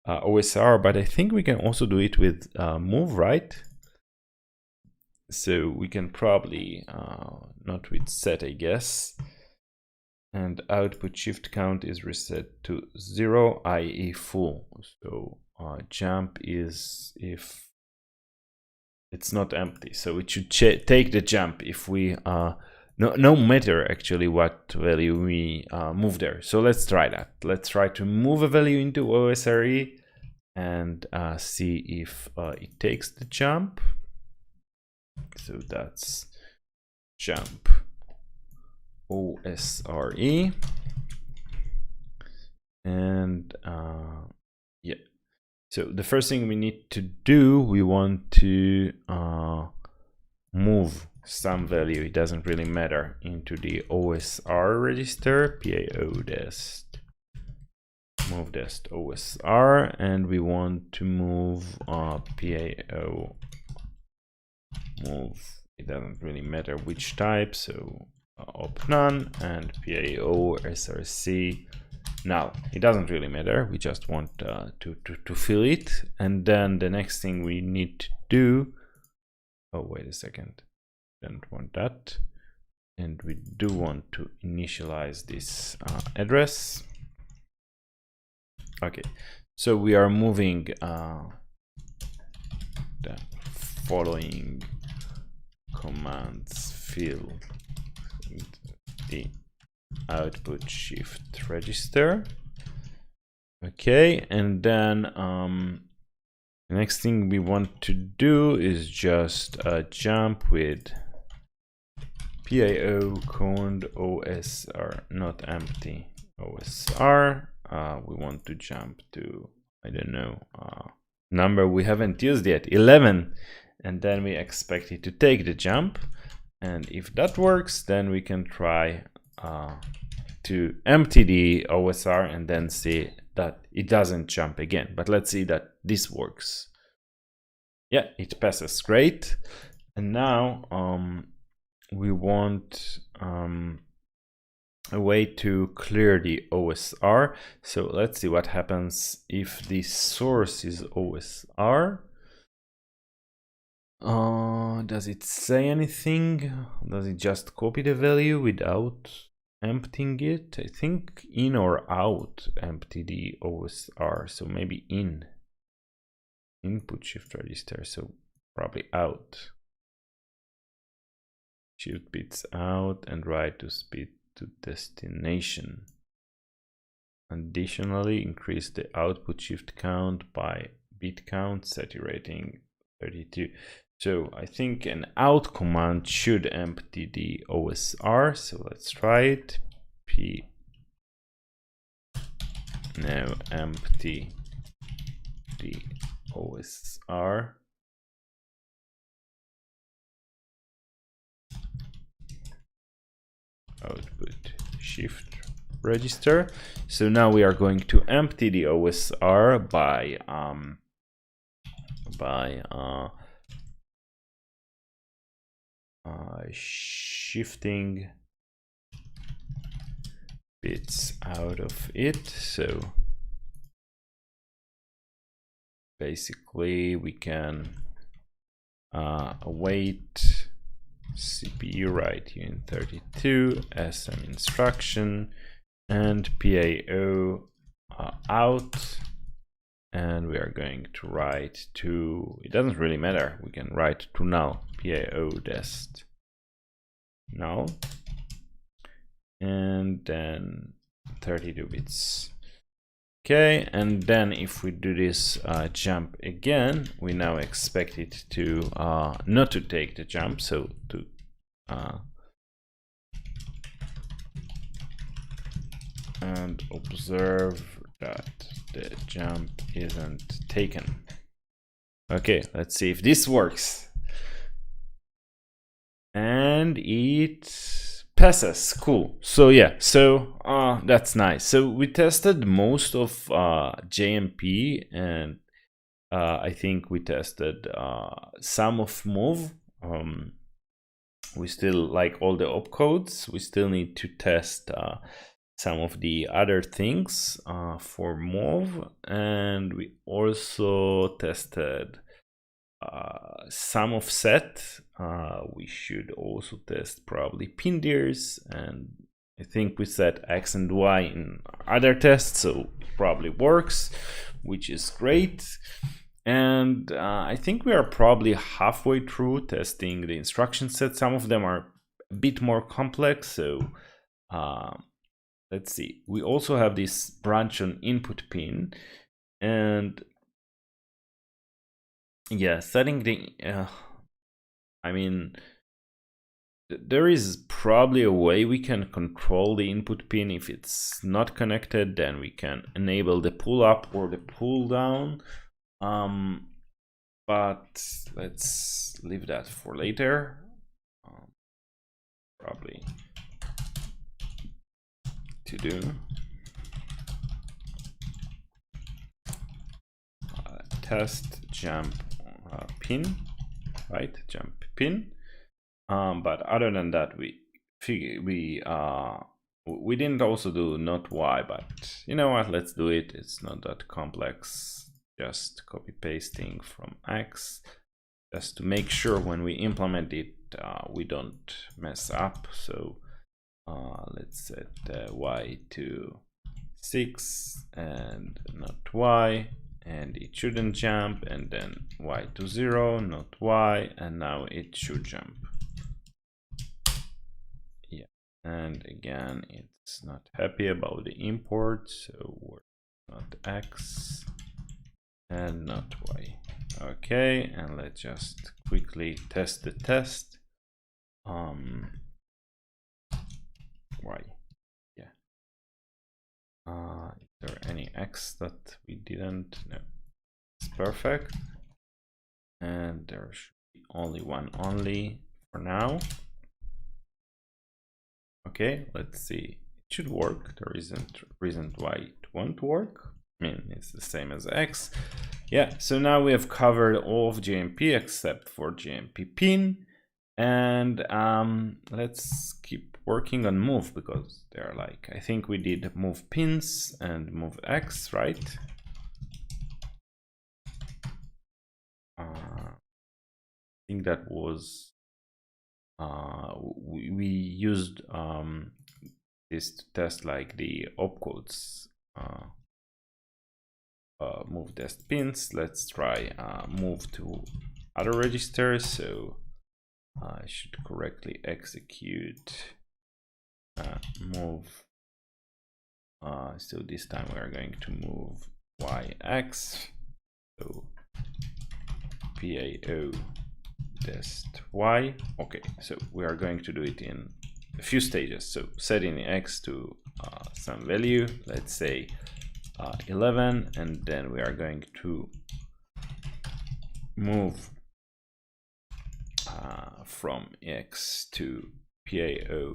OSR, but I think we can also do it with move, right? So we can probably not with set, I guess. And output shift count is reset to 0, i.e. full. So jump is if it's not empty. So it should take the jump if we no matter actually what value we move there. So let's try that. Let's try to move a value into OSRE and see if it takes the jump. So that's jump OSRE, and yeah. So the first thing we need to do, we want to move some value, it doesn't really matter, into the OSR register, PIO Test, move test OSR, and we want to move PIO move, it doesn't really matter which type, so op none, and PIO SRC null. It doesn't really matter, we just want to fill it. And then the next thing we need to do, oh wait a second, don't want that, and we do want to initialize this address. Okay, so we are moving the following commands: fill the output shift register. Okay, and then the next thing we want to do is just jump with PIO cond OSR, not empty OSR. We want to jump to, I don't know, number we haven't used yet, 11, and then we expect it to take the jump. And if that works, then we can try to empty the OSR and then see that it doesn't jump again. But let's see that this works. Yeah, it passes, great. And now we want a way to clear the OSR. So let's see what happens if the source is OSR. Does it say anything? Does it just copy the value without emptying it? I think in or out empty the OSR, so maybe in. Input shift register, so probably out. Shift bits out and write to speed to destination. Additionally, increase the output shift count by bit count, saturating 32. So I think an out command should empty the OSR. So let's try it. Now empty the OSR. Output shift register. So now we are going to empty the OSR by shifting bits out of it. So basically we can await CPU write uint32 SM instruction and PIO out, and we are going to write to, it doesn't really matter, we can write to null, PIO test null, and then 32 bits. Okay, and then if we do this jump again, we now expect it to not to take the jump, so to and observe that the jump isn't taken. Okay, let's see if this works. And it passes, cool. So yeah, so that's nice. So we tested most of JMP, and I think we tested some of move. We still, like all the opcodes, we still need to test some of the other things for move, and we also tested some of set. We should also test probably pindirs, and I think we set X and Y in other tests, so it probably works, which is great. And I think we are probably halfway through testing the instruction set. Some of them are a bit more complex, so let's see. We also have this branch on input pin, and yeah, setting the I mean, there is probably a way we can control the input pin. If it's not connected, then we can enable the pull up or the pull down. But let's leave that for later. Probably to do test jump pin, right? Jump pin. But other than that, we didn't also do not Y, but you know what? Let's do it. It's not that complex. Just copy pasting from X, just to make sure when we implement it, we don't mess up. So let's set Y to 6 and not Y, and it shouldn't jump, and then Y to 0, not Y, and now it should jump. Yeah, and again, it's not happy about the import, so we're not X and not Y. Okay, and let's just quickly test the test. Y, yeah. Is there any X that we didn't? No, it's perfect. And there should be only one only for now. Okay, let's see. It should work. There isn't reason why it won't work. I mean, it's the same as X. Yeah, so now we have covered all of JMP except for JMP pin. And let's keep working on move, because they're like, I think we did move pins and move X, right? I think that was, we used this to test like the opcodes. Move test pins. Let's try move to other registers. So I should correctly execute move. So this time we are going to move YX. So PIO Test Y. Okay, so we are going to do it in a few stages. So setting X to some value, let's say 11, and then we are going to move from X to PIO.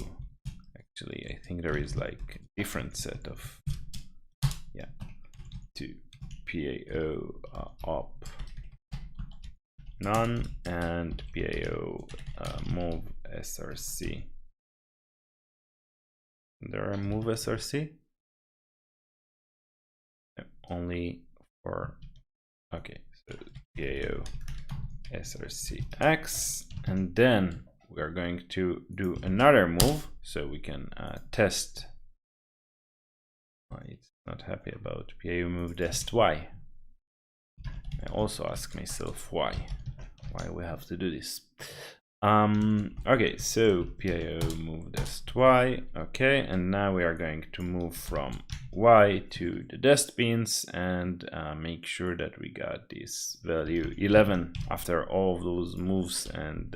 Actually, I think there is like a different set of, yeah, to PIO op none and PIO move SRC. There are move SRC only for, okay, so PIO SRC X, and then we are going to do another move so we can test. It's not happy about PIO move test Y. I also ask myself why we have to do this. Okay, so PIO move test Y. Okay, and now we are going to move from Y to the test pins and make sure that we got this value 11 after all of those moves and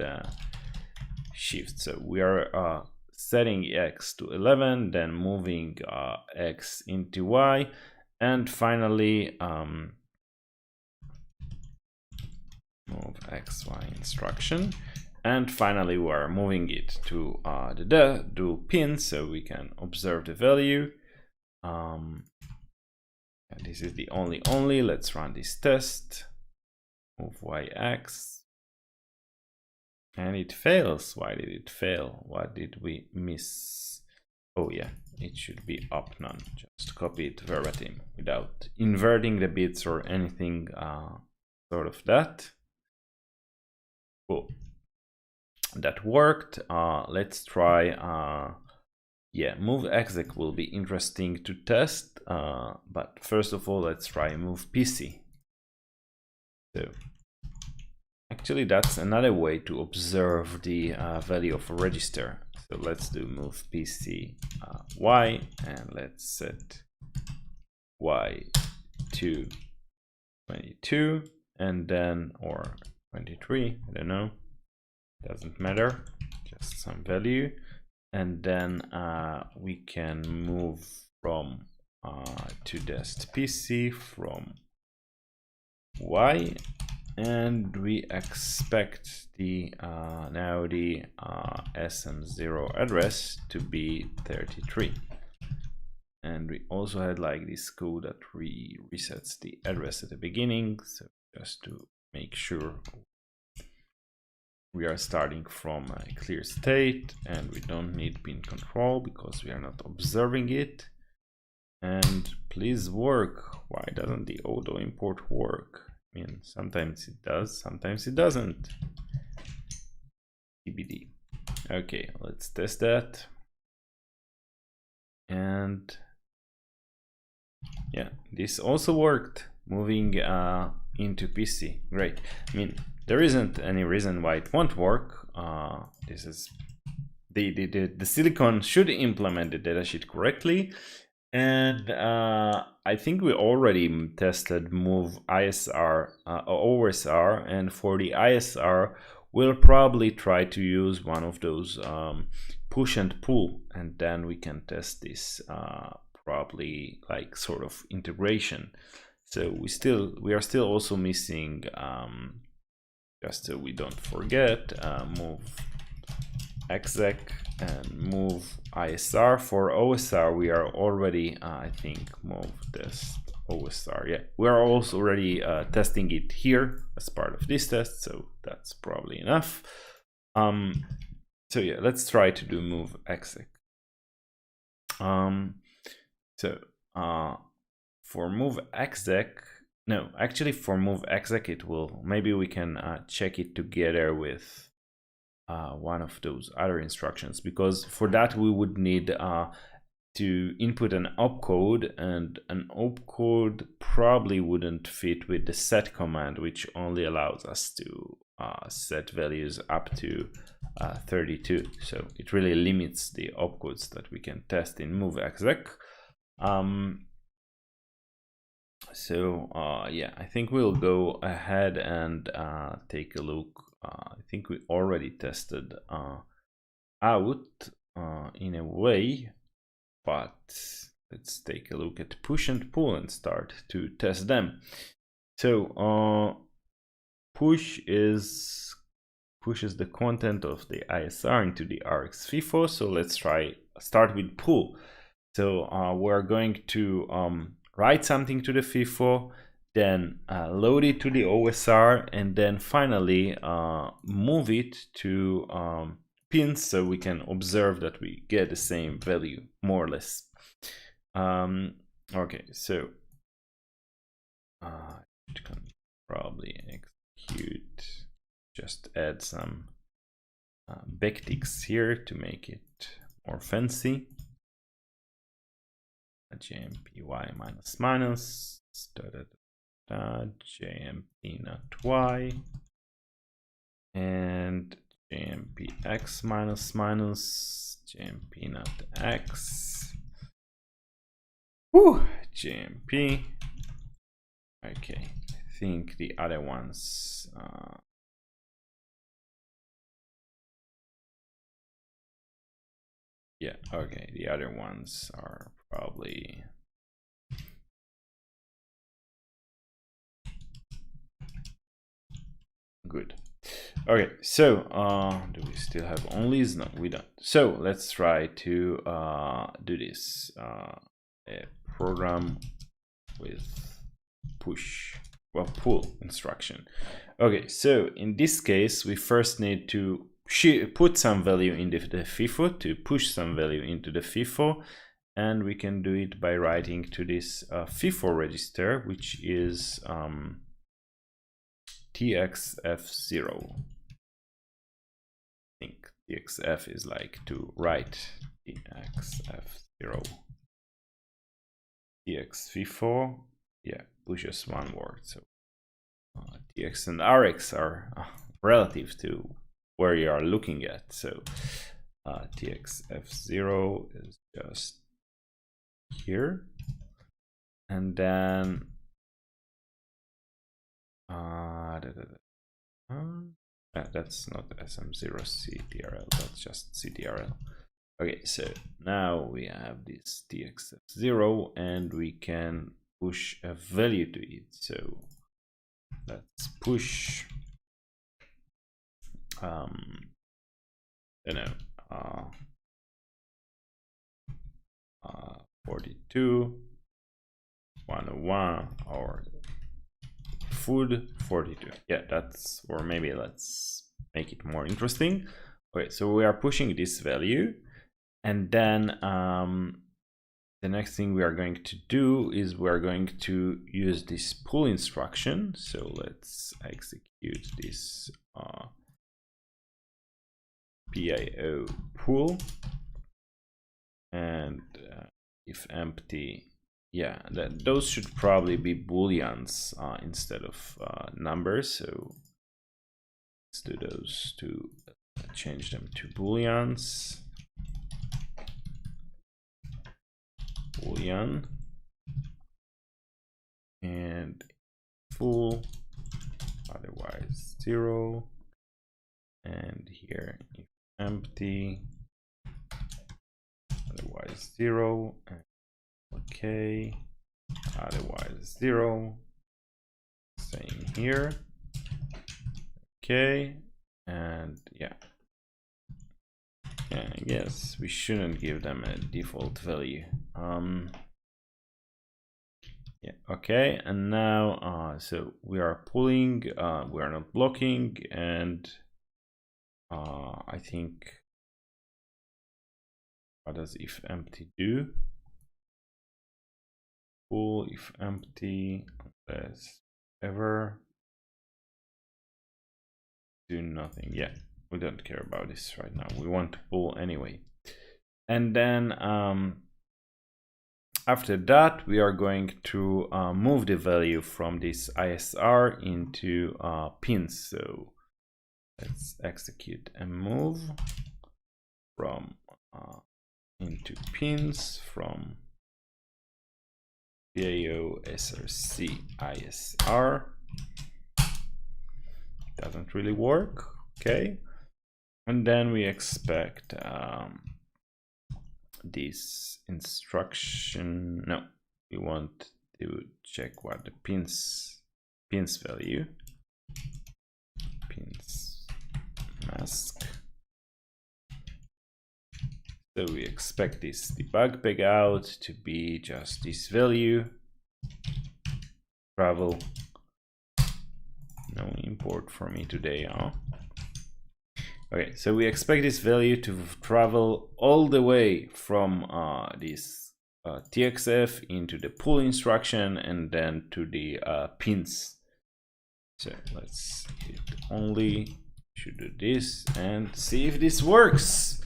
shifts. So we are setting X to 11, then moving X into Y, and finally move XY instruction. And finally, we are moving it to the pin so we can observe the value. And this is the only. Let's run this test. Move YX. And it fails. Why did it fail? What did we miss? Oh yeah, it should be up none. Just copy it verbatim without inverting the bits or anything sort of that. Cool. That worked. Let's try yeah, move exec will be interesting to test, but first of all let's try move PC. So actually that's another way to observe the value of a register. So let's do move PC Y, and let's set Y to 22 and then, or 23, I don't know, doesn't matter, test some value, and then we can move from to test PC from Y, and we expect the now the SM0 address to be 33. And we also had like this code that resets the address at the beginning, so just to make sure we are starting from a clear state and we don't need pin control because we are not observing it. And please work. Why doesn't the auto import work? I mean, sometimes it does, sometimes it doesn't. TBD. Okay, let's test that. And yeah, this also worked, moving into PC. Great. I mean, there isn't any reason why it won't work. This is the silicone should implement the datasheet correctly. And I think we already tested move ISR, OSR, and for the ISR, we'll probably try to use one of those push and pull, and then we can test this probably like sort of integration. So we are still also missing, just so we don't forget, move exec and move ISR. For OSR we are already I think move test OSR. Yeah, we are also already testing it here as part of this test, so that's probably enough. So yeah, let's try to do move exec. For move exec, no, actually for move exec it will, maybe we can check it together with one of those other instructions, because for that we would need to input an opcode, and an opcode probably wouldn't fit with the set command, which only allows us to set values up to 32. So it really limits the opcodes that we can test in move exec. Yeah, I think we'll go ahead and take a look. I think we already tested out in a way, but let's take a look at push and pull and start to test them. So pushes the content of the ISR into the RX FIFO. So let's start with pull. So we're going to write something to the FIFO, then load it to the OSR, and then finally move it to pins so we can observe that we get the same value, more or less. Okay, so it can probably execute, just add some backticks here to make it more fancy. JMPY minus minus JMP not Y and JMPX minus minus JMP not X. Whew, JMP. Okay, I think the other ones yeah, okay, the other ones are probably good. Okay, so do we still have onlys? No, we don't. So let's try to do this a program with pull instruction. Okay, so in this case we first need to put some value in the FIFO, to push some value into the FIFO, and we can do it by writing to this FIFO register, which is TXF0. I think TXF is like to write TXF0. TX FIFO, yeah, pushes one word. So TX and RX are relative to where you are looking at. So TXF0 is just here, and then That's not SM0 CTRL, that's just CTRL. Okay, so now we have this TXF0 and we can push a value to it. So let's push 42 101 or food 42. Yeah, that's, or maybe let's make it more interesting. Okay, so we are pushing this value, and then the next thing we are going to do is we are going to use this pull instruction. So let's execute this PIO pull, and if empty, yeah, those should probably be booleans instead of numbers. So let's do those to change them to booleans. Boolean and full, otherwise 0, and here if empty, otherwise 0, okay, otherwise 0, same here, okay, and yeah, I guess we shouldn't give them a default value. Yeah, okay, and now so we are pulling, we are not blocking, and I think, what does if empty do? Pull if empty, unless ever, do nothing. Yeah, we don't care about this right now. We want to pull anyway. And then after that, we are going to move the value from this ISR into pins. So let's execute a move from into pins from PIO SRC ISR. Doesn't really work. Okay, and then we expect this instruction. No, we want to check what the pins value, pins mask. So we expect this debug peg out to be just this value, travel. No import for me today, huh? Okay, so we expect this value to travel all the way from this TXF into the pull instruction and then to the pins. So let's hit only, should do this and see if this works.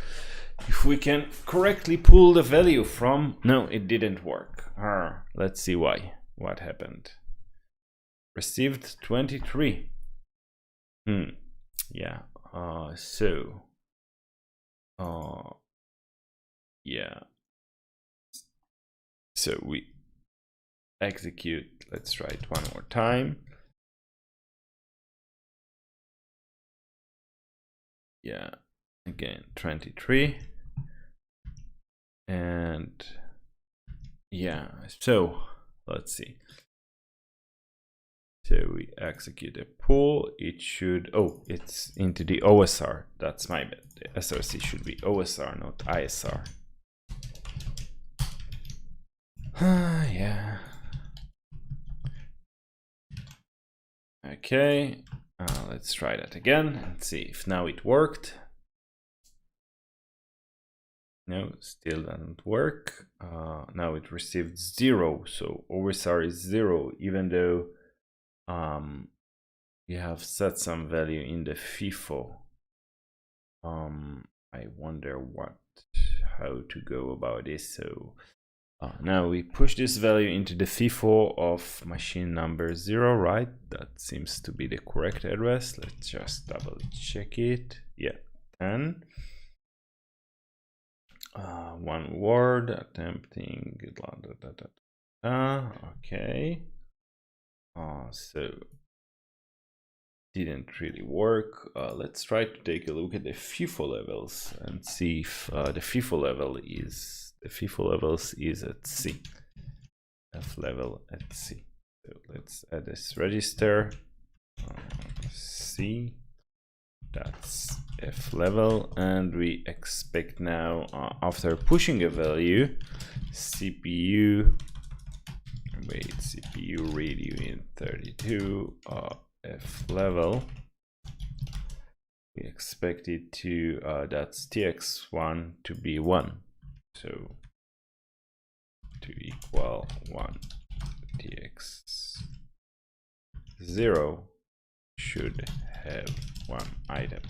If we can correctly pull the value from, no, it didn't work. Let's see why. What happened? Received 23. Yeah. Yeah. So we execute. Let's try it one more time. Yeah. Again, 23. And yeah. So let's see. So we execute a pull, it should, oh, it's into the OSR, that's my bad. The SRC should be OSR, not ISR. Yeah. Okay, let's try that again and see if now it worked. No, still doesn't work. Now it received 0, so OSR is 0, even though we have set some value in the FIFO. I wonder how to go about this. So now we push this value into the FIFO of machine number 0, right? That seems to be the correct address. Let's just double check it. Yeah, 10. One word, attempting, okay. So didn't really work. Let's try to take a look at the FIFO levels and see if the FIFO levels is at C. F level at C. So let's add this register. C. That's F level, and we expect now after pushing a value, CPU read uint32 F level. We expect it to that's tx1 to be 1, so to equal 1. tx0 should have 1 item.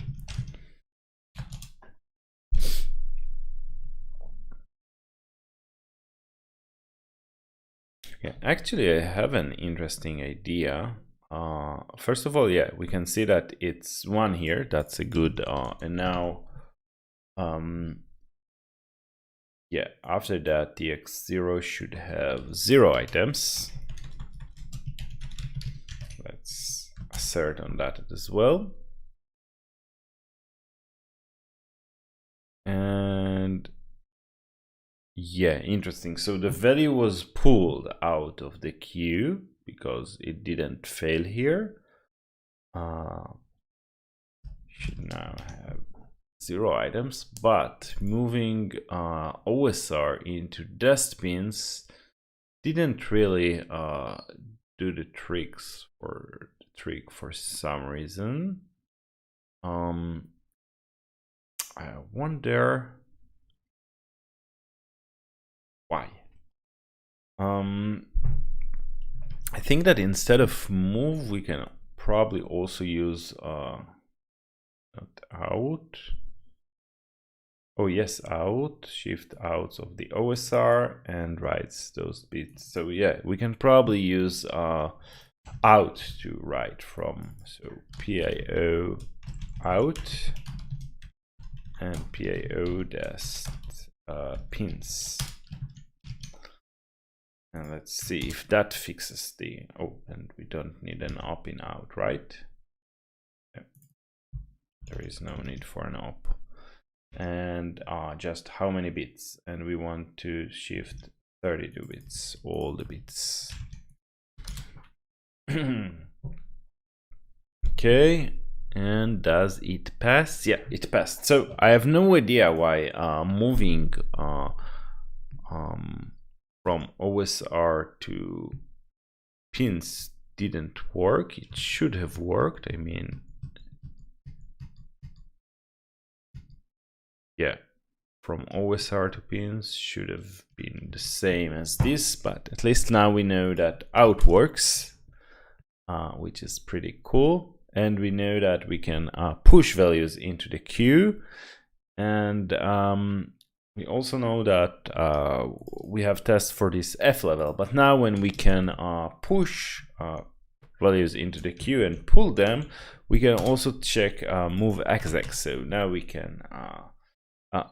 Yeah, actually I have an interesting idea. First of all, yeah, we can see that it's 1 here. That's a good and now yeah, after that tx0 should have 0 items. Let's assert on that as well. And yeah, interesting. So the value was pulled out of the queue because it didn't fail here. Should now have 0 items, but moving OSR into dest pins didn't really do the trick for some reason. I wonder why. I think that instead of move, we can probably also use not out. Oh yes, out, shift out of the OSR and writes those bits. So yeah, we can probably use out to write from. So PIO out and PIO test pins. And let's see if that fixes the, oh, and we don't need an op in out, right? Yeah. There is no need for an op. And just how many bits, and we want to shift 32 bits, all the bits. Okay, and does it pass? Yeah, it passed. So I have no idea why moving from OSR to pins didn't work. It should have worked. I mean, yeah, from OSR to pins should have been the same as this, but at least now we know that out works, which is pretty cool. And we know that we can push values into the queue. And we also know that we have tests for this F level, but now when we can push values into the queue and pull them, we can also check move exec. So now we can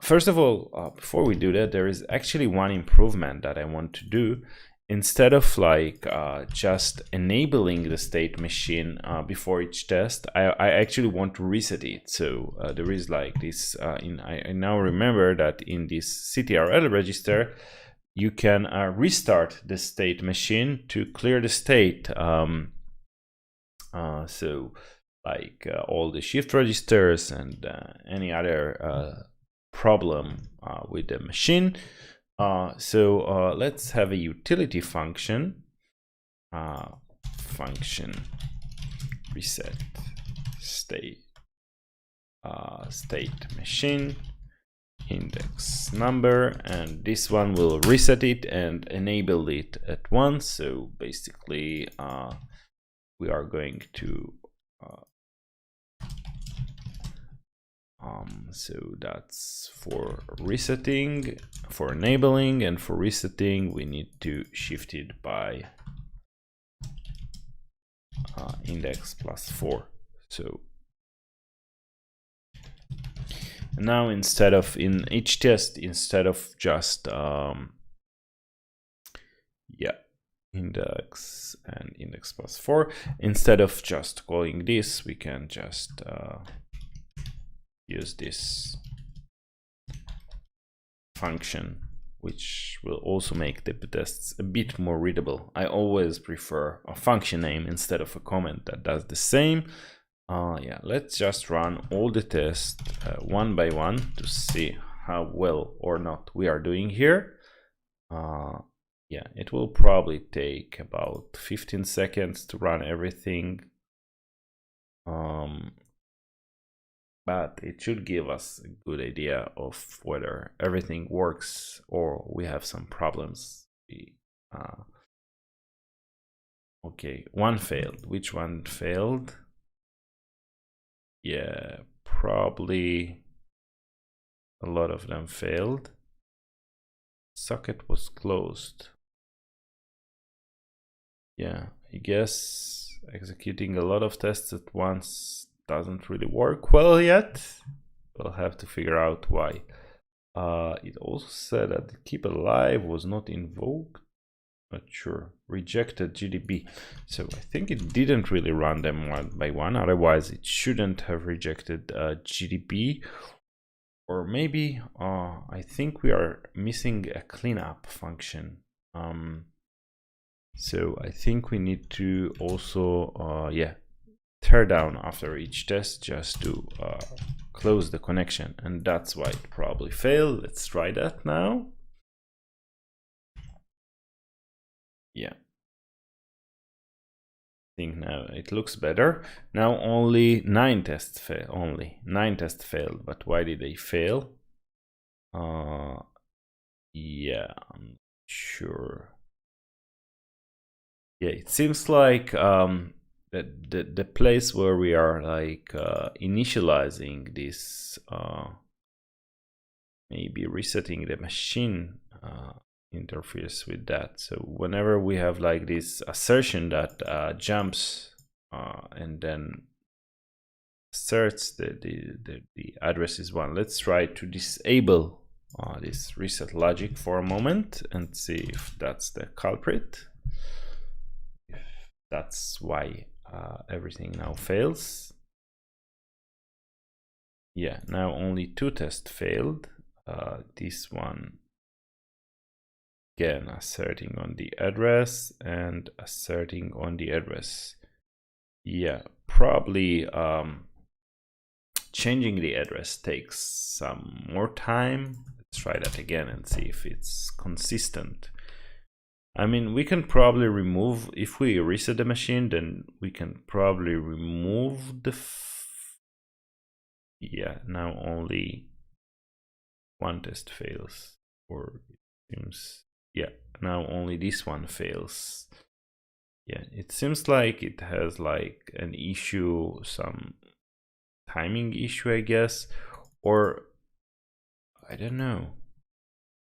first of all, before we do that, there is actually one improvement that I want to do. Instead of like just enabling the state machine before each test, I actually want to reset it. So there is like this, I now remember that in this CTRL register, you can restart the state machine to clear the state. So like all the shift registers and any other problem with the machine. So let's have a utility function, function reset state machine index number, and this one will reset it and enable it at once. So basically we are going to so that's for resetting, for enabling, and for resetting we need to shift it by index +4. So now instead of in each test, instead of just index and index plus 4. Instead of just calling this, we can just use this function, which will also make the tests a bit more readable. I always prefer a function name instead of a comment that does the same. Yeah, let's just run all the tests one by one to see how well or not we are doing here. Yeah, it will probably take about 15 seconds to run everything. But it should give us a good idea of whether everything works or we have some problems. Okay, one failed. Which one failed? Yeah, probably a lot of them failed. Socket was closed. Yeah, I guess executing a lot of tests at once doesn't really work well yet. We'll have to figure out why. It also said that the keep alive was not invoked. Not sure. Rejected GDB. So I think it didn't really run them one by one. Otherwise, it shouldn't have rejected GDB. Or maybe I think we are missing a cleanup function. So I think we need to also, yeah, tear down after each test just to close the connection, and that's why it probably failed. Let's try that now. Yeah, I think now it looks better. Now only 9 tests fail. Only 9 tests failed. But why did they fail? Yeah, I'm not sure. Yeah, it seems like the place where we are like initializing this, maybe resetting the machine interferes with that. So whenever we have like this assertion that jumps and then asserts the address is 1, let's try to disable this reset logic for a moment and see if that's the culprit. If that's why everything now fails. Yeah, now only 2 tests failed. This one, again, asserting on the address and asserting on the address. Yeah, probably changing the address takes some more time. Let's try that again and see if it's consistent. I mean, we can probably remove, if we reset the machine, then we can probably remove the yeah, now only 1 test fails, or it seems, yeah, now only this one fails. Yeah, it seems like it has like an issue, some timing issue, I guess, or I don't know.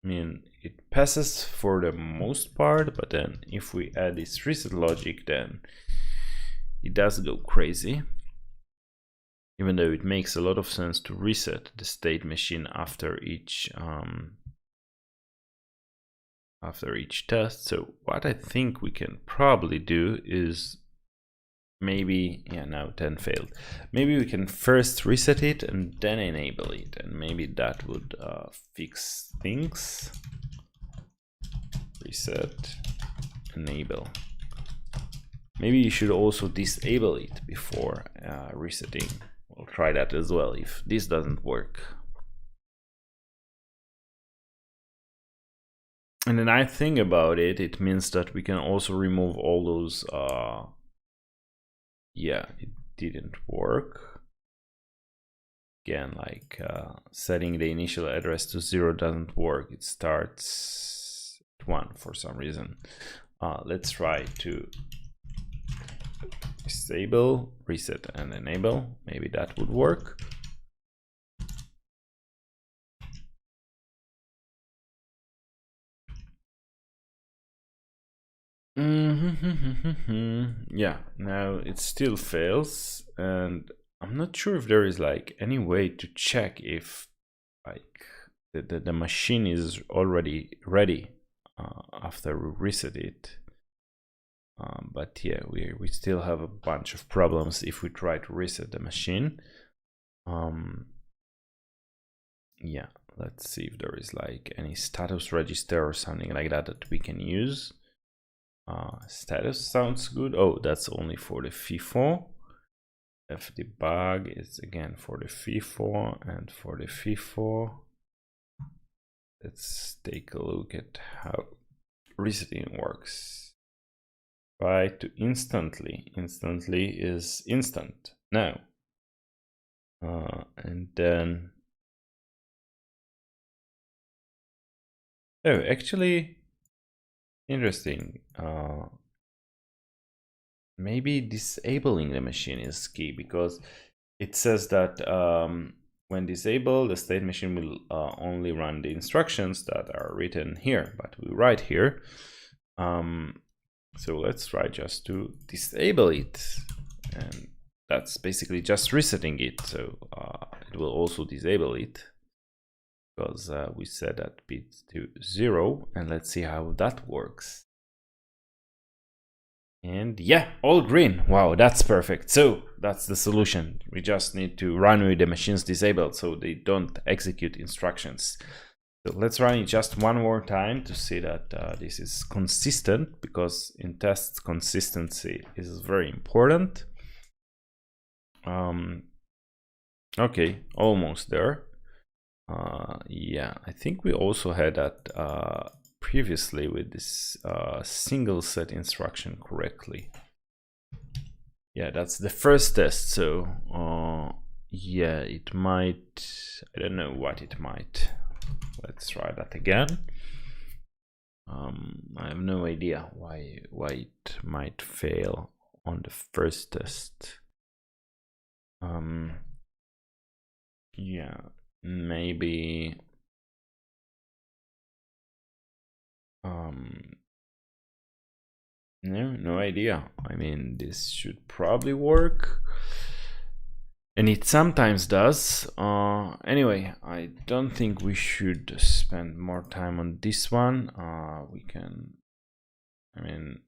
I mean, it passes for the most part, but then if we add this reset logic, then it does go crazy. Even though it makes a lot of sense to reset the state machine after each test. So what I think we can probably do is maybe, yeah, now 10 failed. Maybe we can first reset it and then enable it, and maybe that would fix things. Reset, enable. Maybe you should also disable it before resetting. We'll try that as well if this doesn't work. And the nice thing about it, it means that we can also remove all those yeah, it didn't work. Again, like setting the initial address to 0 doesn't work. It starts at 1 for some reason. Let's try to disable, reset, and enable. Maybe that would work. Yeah, now it still fails, and I'm not sure if there is like any way to check if like the machine is already ready after we reset it. but yeah, we still have a bunch of problems if we try to reset the machine. Yeah, let's see if there is like any status register or something like that that we can use. Status sounds good. Oh, that's only for the FIFO. fdebug is again for the FIFO and for the FIFO. Let's take a look at how resetting works. Try to instantly. Instantly is instant now. And then, oh, actually, interesting. Maybe disabling the machine is key, because it says that when disabled, the state machine will only run the instructions that are written here, but we write here. So let's try just to disable it, and that's basically just resetting it. So it will also disable it, because we set that bit to 0, and let's see how that works. And yeah, all green. Wow, that's perfect. So that's the solution. We just need to run with the machines disabled so they don't execute instructions. So let's run it just one more time to see that this is consistent, because in tests consistency is very important. Okay, almost there. Yeah, I think we also had that previously with this single set instruction correctly. Yeah, that's the first test. So yeah, it might, I don't know what it might. Let's try that again. I have no idea why it might fail on the first test. Yeah, maybe no idea. I mean, this should probably work, and it sometimes does. Anyway, I don't think we should spend more time on this one. We can, I mean,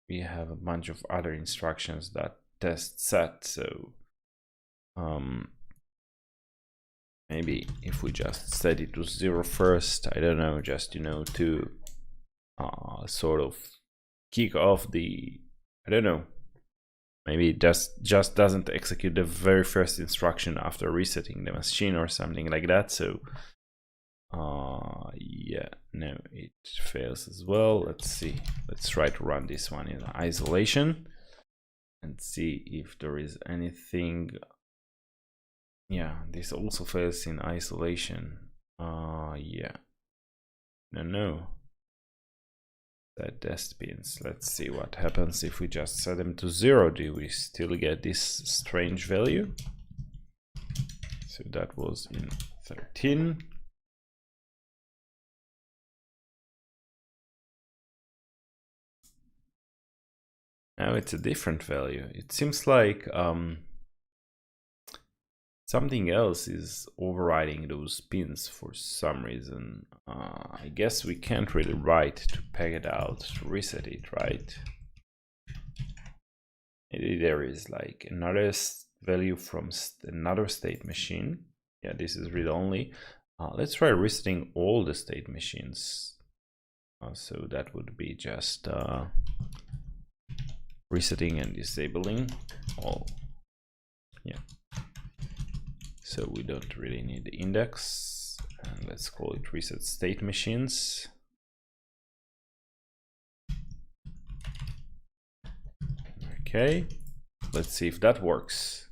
we have a bunch of other instructions that test set, so maybe if we just set it to 0 first, I don't know, just, you know, to sort of kick off the, I don't know, maybe it just doesn't execute the very first instruction after resetting the machine or something like that. So yeah, no, it fails as well. Let's see, let's try to run this one in isolation and see if there is anything. Yeah, this also fails in isolation. Yeah, no. That test pins. Let's see what happens if we just set them to 0. Do we still get this strange value? So that was in 13. Now it's a different value. It seems like something else is overriding those pins for some reason. I guess we can't really write to peg it out to reset it, right? Maybe there is like another value from another state machine. Yeah, this is read only. Let's try resetting all the state machines. So that would be just resetting and disabling all. Yeah. So we don't really need the index, and let's call it reset state machines. Okay, let's see if that works.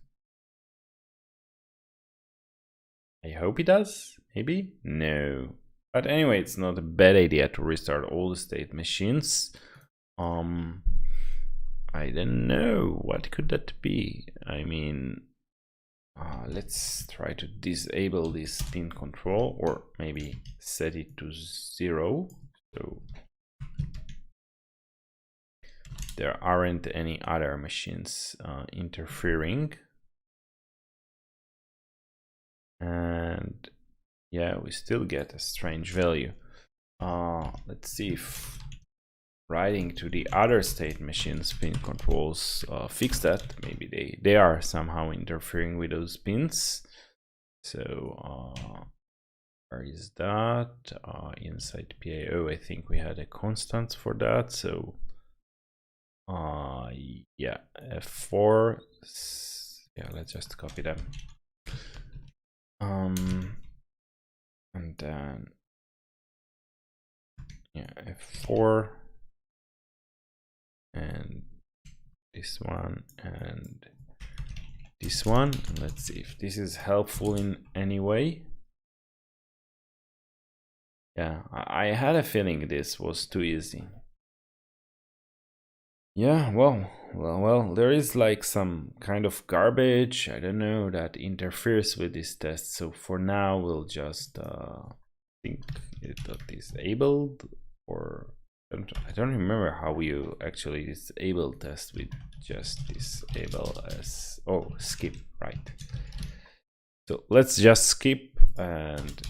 I hope it does, maybe? No. But anyway, it's not a bad idea to restart all the state machines. I don't know, what could that be? I mean, let's try to disable this pin control, or maybe set it to 0. So there aren't any other machines interfering. And yeah, we still get a strange value. Let's see if writing to the other state machines pin controls fix that. Maybe they are somehow interfering with those pins. So where is that? Inside PIO, I think we had a constant for that. So yeah, F4. Yeah, let's just copy them. And then yeah, F4 and this one and this one. Let's see if this is helpful in any way. Yeah, I had a feeling this was too easy. Yeah, well, there is like some kind of garbage, I don't know, that interferes with this test. So for now, we'll just think it disabled, or I don't remember how you actually disable test with just disable as, oh, skip, right. So let's just skip and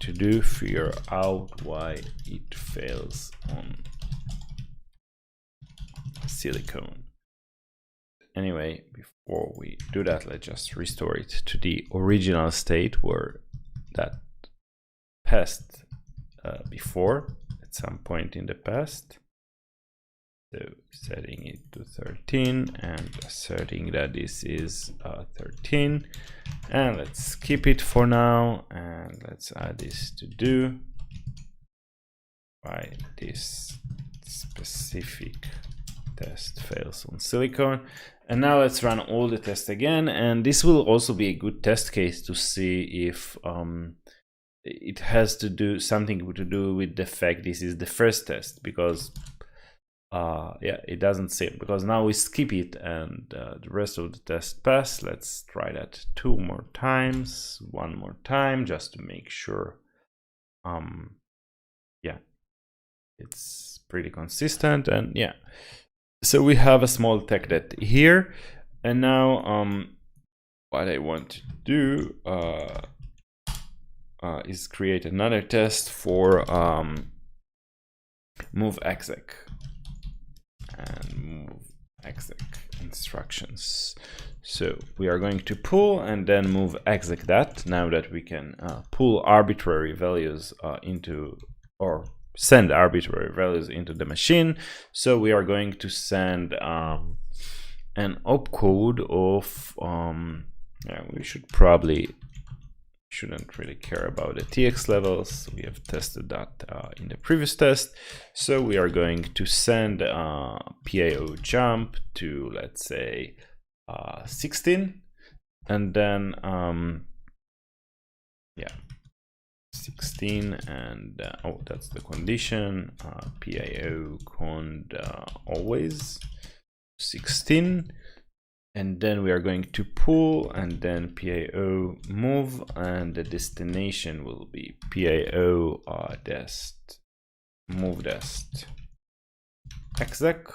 to figure out why it fails on silicone. Anyway, before we do that, let's just restore it to the original state where that passed before at some point in the past. So setting it to 13 and asserting that this is 13, and let's skip it for now, and let's add this to do why this specific test fails on silicone. And now let's run all the tests again, and this will also be a good test case to see if it has to do something to do with the fact this is the first test, because yeah, it doesn't say, because now we skip it and the rest of the test pass. Let's try that 2 more times, 1 more time, just to make sure yeah, it's pretty consistent. And yeah, so we have a small tech debt here. And now what I want to do is create another test for move exec and move exec instructions. So we are going to pull and then move exec that, now that we can pull arbitrary values into, or send arbitrary values into the machine. So we are going to send an opcode of yeah, we shouldn't really care about the TX levels. We have tested that in the previous test. So we are going to send PIO jump to, let's say, 16, and then yeah, 16, and oh, that's the condition, PIO cond always 16. And then we are going to pull and then PIO move, and the destination will be PIO dest move dest exec,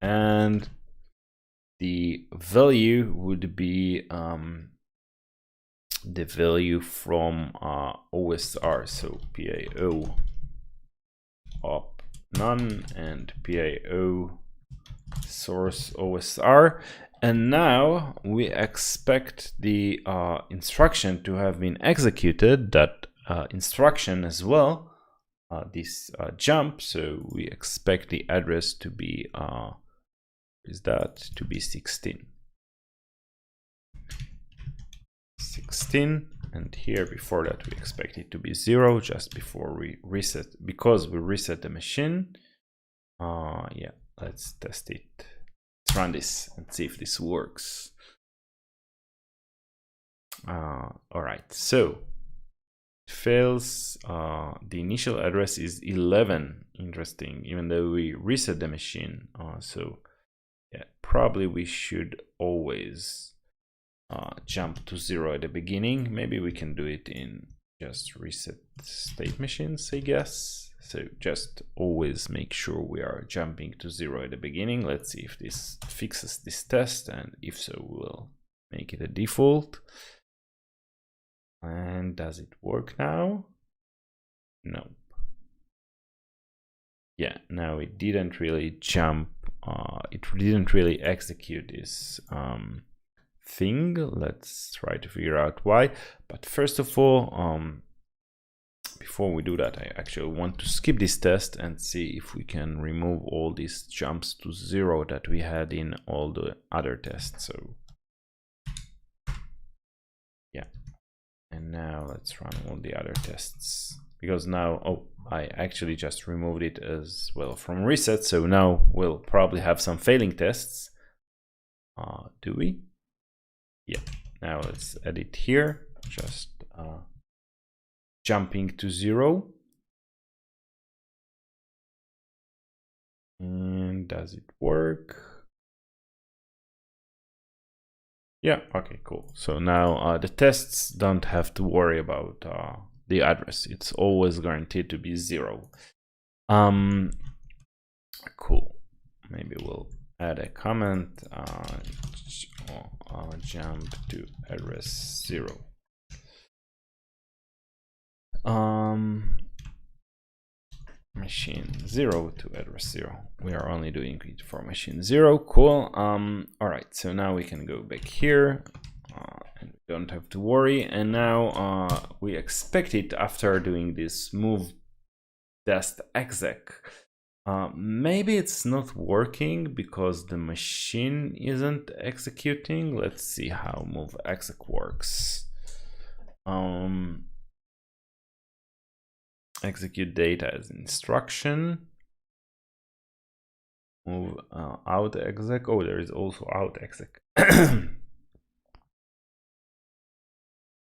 and the value would be the value from OSR. So PIO op none and PIO source OSR. And now we expect the instruction to have been executed, that instruction as well, this jump. So we expect the address to be to be 16. 16, and here before that we expect it to be 0 just before we reset, because we reset the machine. Yeah, let's test it. Let's run this and see if this works. All right, so it fails. The initial address is 11. Interesting, even though we reset the machine. So yeah, probably we should always jump to 0 at the beginning. Maybe we can do it in just reset state machines, I guess. So just always make sure we are jumping to 0 at the beginning. Let's see if this fixes this test, and if so, we'll make it a default. And does it work now? No. yeah, now it didn't really jump. It didn't really execute this thing. Let's try to figure out why. But first of all, before we do that, I actually want to skip this test and see if we can remove all these jumps to 0 that we had in all the other tests. So yeah, and now let's run all the other tests, because now, oh, I actually just removed it as well from reset, so now we'll probably have some failing tests. Do we? Yeah, now let's edit here, just jumping to 0. And does it work? Yeah, okay, cool. So now the tests don't have to worry about the address. It's always guaranteed to be 0. Cool. Maybe we'll add a comment, jump to address 0. Machine 0 to address 0. We are only doing it for machine 0. Cool. All right, so now we can go back here and don't have to worry. And now we expect it after doing this move test exec. Maybe it's not working because the machine isn't executing. Let's see how move exec works. Execute data as instruction. Move out exec. Oh, there is also out exec.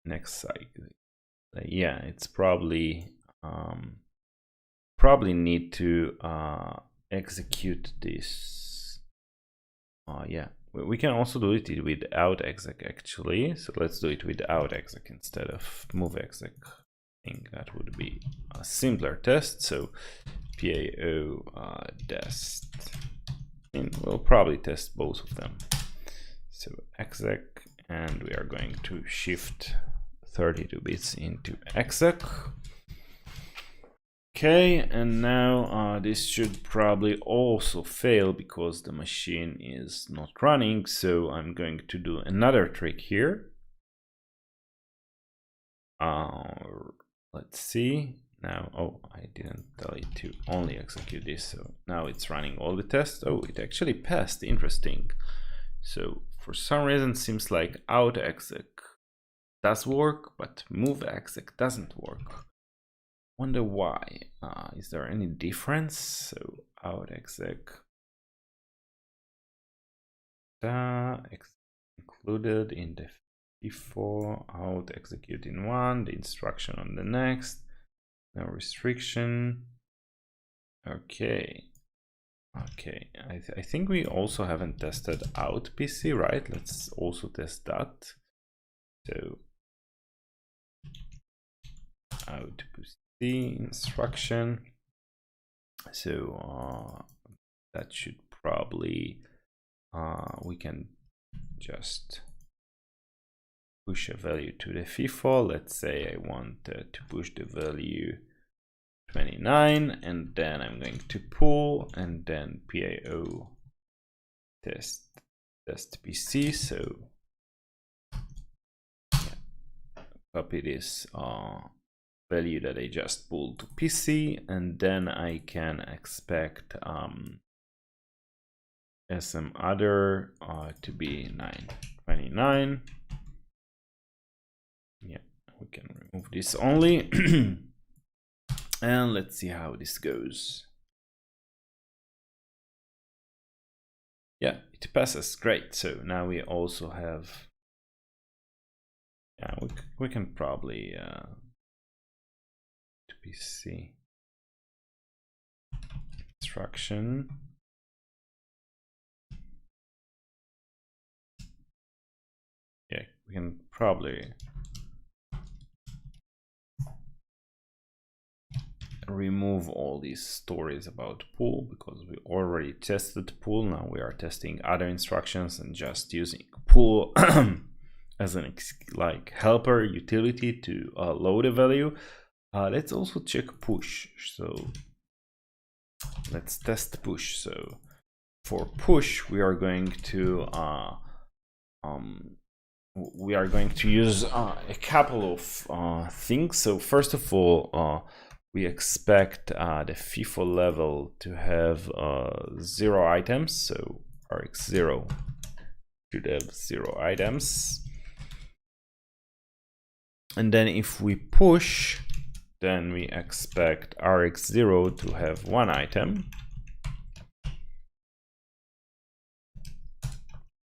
Next cycle. Yeah, it's probably need to execute this. Yeah, we can also do it without exec actually. So let's do it without exec instead of move exec. That would be a simpler test. So PIO test, and we'll probably test both of them. So exec, and we are going to shift 32 bits into exec. Okay, and now this should probably also fail because the machine is not running. So I'm going to do another trick here. Let's see now. Oh, I didn't tell it to only execute this, so now it's running all the tests. Oh, it actually passed. Interesting. So for some reason seems like out exec does work, but move exec doesn't work. Wonder why. Is there any difference? So out exec included in the before, out execute in one, the instruction on the next, no restriction. Okay, I think we also haven't tested out PC, right? Let's also test that. So out PC instruction, so that should probably we can just push a value to the FIFO. Let's say I want to push the value 29, and then I'm going to pull, and then PIO test PC. So yeah, copy this value that I just pulled to PC, and then I can expect SM other to be 929. Yeah, we can remove this only. And let's see how this goes. Yeah, it passes. Great. So now we also have, yeah, we can probably to PC instruction. Yeah, we can probably remove all these stories about pool because we already tested pool. Now we are testing other instructions and just using pool as an like helper utility to load a value. Let's also check push. So let's test push. So for push, we are going to use a couple of things. So first of all, we expect the FIFO level to have 0 items. So RX0 should have 0 items. And then if we push, then we expect RX0 to have 1 item.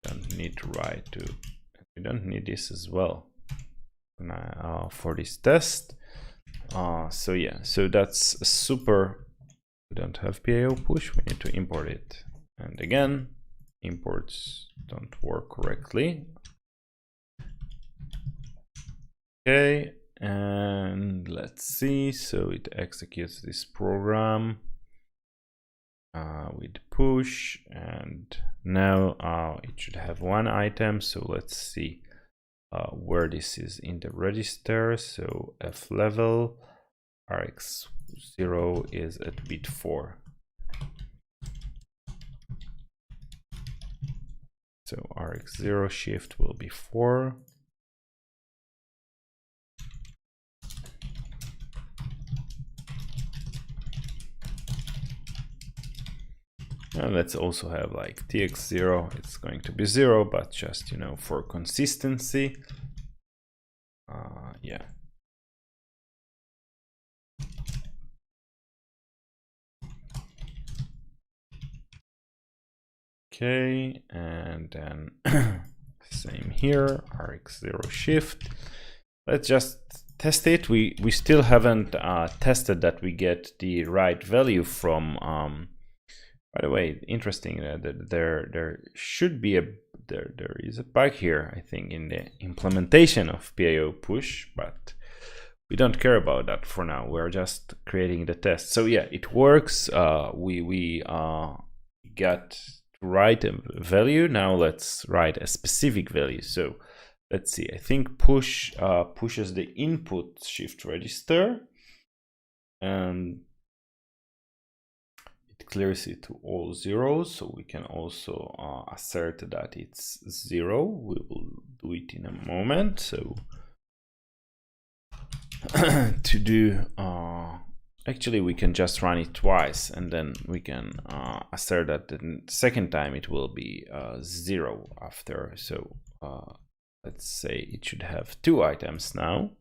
Don't need to write to, we don't need this as well for this test. So yeah, so that's super. We don't have PIO push, we need to import it. And again, imports don't work correctly. Okay, and let's see. So it executes this program with push, and now it should have 1 item. So let's see where this is in the register. So F level RX0 is at bit 4. So RX0 shift will be 4. And let's also have like TX0, it's going to be 0, but just, you know, for consistency. Yeah. Okay, and then same here, RX0 shift. Let's just test it. We still haven't tested that we get the right value from by the way, interesting that there should be there is a bug here, I think, in the implementation of PIO push, but we don't care about that for now. We're just creating the test. So yeah, it works. We got to write a value. Now let's write a specific value. So let's see. I think push pushes the input shift register, and clears it to all zeros, so we can also assert that it's 0. We will do it in a moment. So to do actually we can just run it twice, and then we can assert that the second time it will be 0 after. So let's say it should have 2 items now,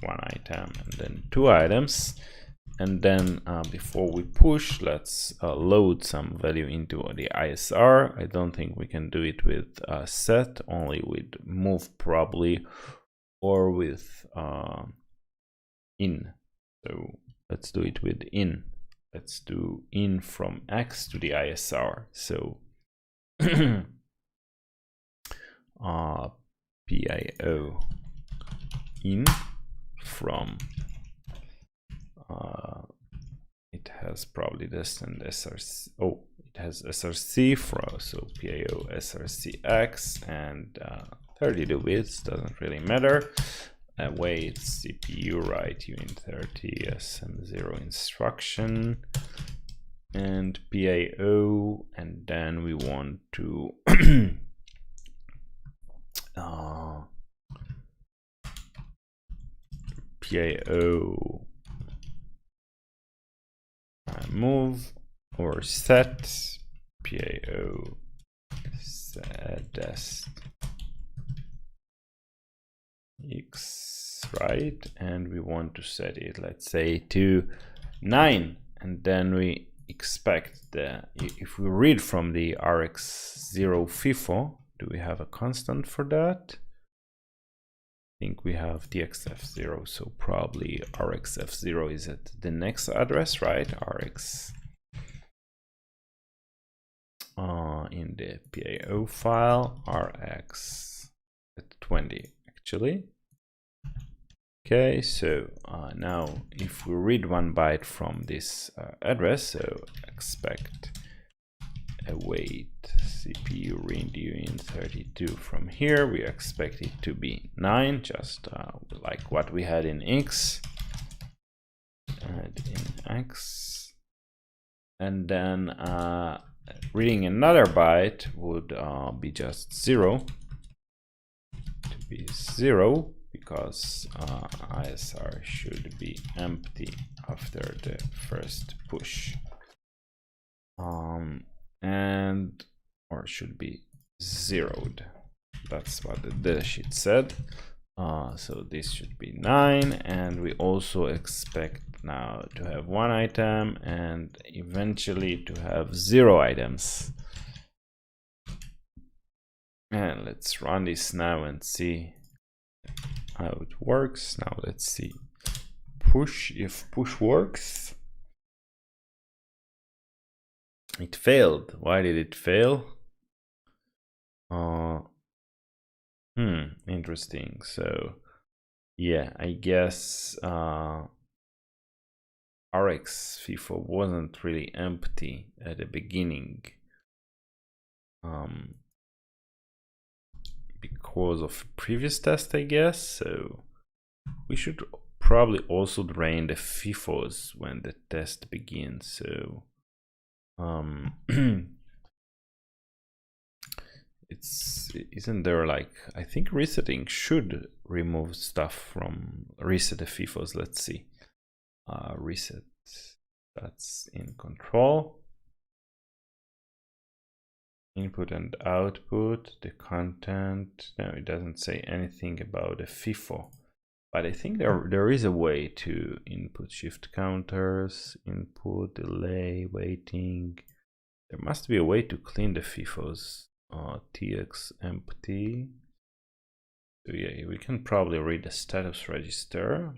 1 item and then 2 items. And then before we push, let's load some value into the ISR. I don't think we can do it with set, only with move probably, or with in. So let's do it with in. Let's do in from X to the ISR. So PIO in from it has probably this and SRC. Oh, it has SRC for so PIO SRCX and 32 bits, doesn't really matter. Await CPU write uint30 SM0 instruction and PIO, and then we want to PIO move or set PIO set X, right? And we want to set it, let's say, to 9, and then we expect the, if we read from the RX0 FIFO, do we have a constant for that? I think we have TXF0, so probably RXF0 is at the next address, right? RX in the PIO file, RX at 20 actually. Okay, so now if we read 1 byte from this address, so expect await CPU read uint32 from here, we expect it to be 9, just like what we had in X. add in X, and then reading another byte would be just 0 to be 0, because ISR should be empty after the first push, and or should be zeroed. That's what the datasheet said. So this should be 9, and we also expect now to have 1 item and eventually to have 0 items. And let's run this now and see how it works. Now let's see push, if push works. It failed. Why did it fail? Interesting. So yeah, I guess RX FIFO wasn't really empty at the beginning, because of previous test, I guess. So we should probably also drain the FIFOs when the test begins. So isn't there, like, I think resetting should remove stuff from reset the FIFOs. Let's see. Reset, that's in control. Input and output, the content. No, it doesn't say anything about the FIFO, but I think there is a way to input shift counters, input, delay, waiting. There must be a way to clean the FIFOs. TX empty. So yeah, we can probably read the status register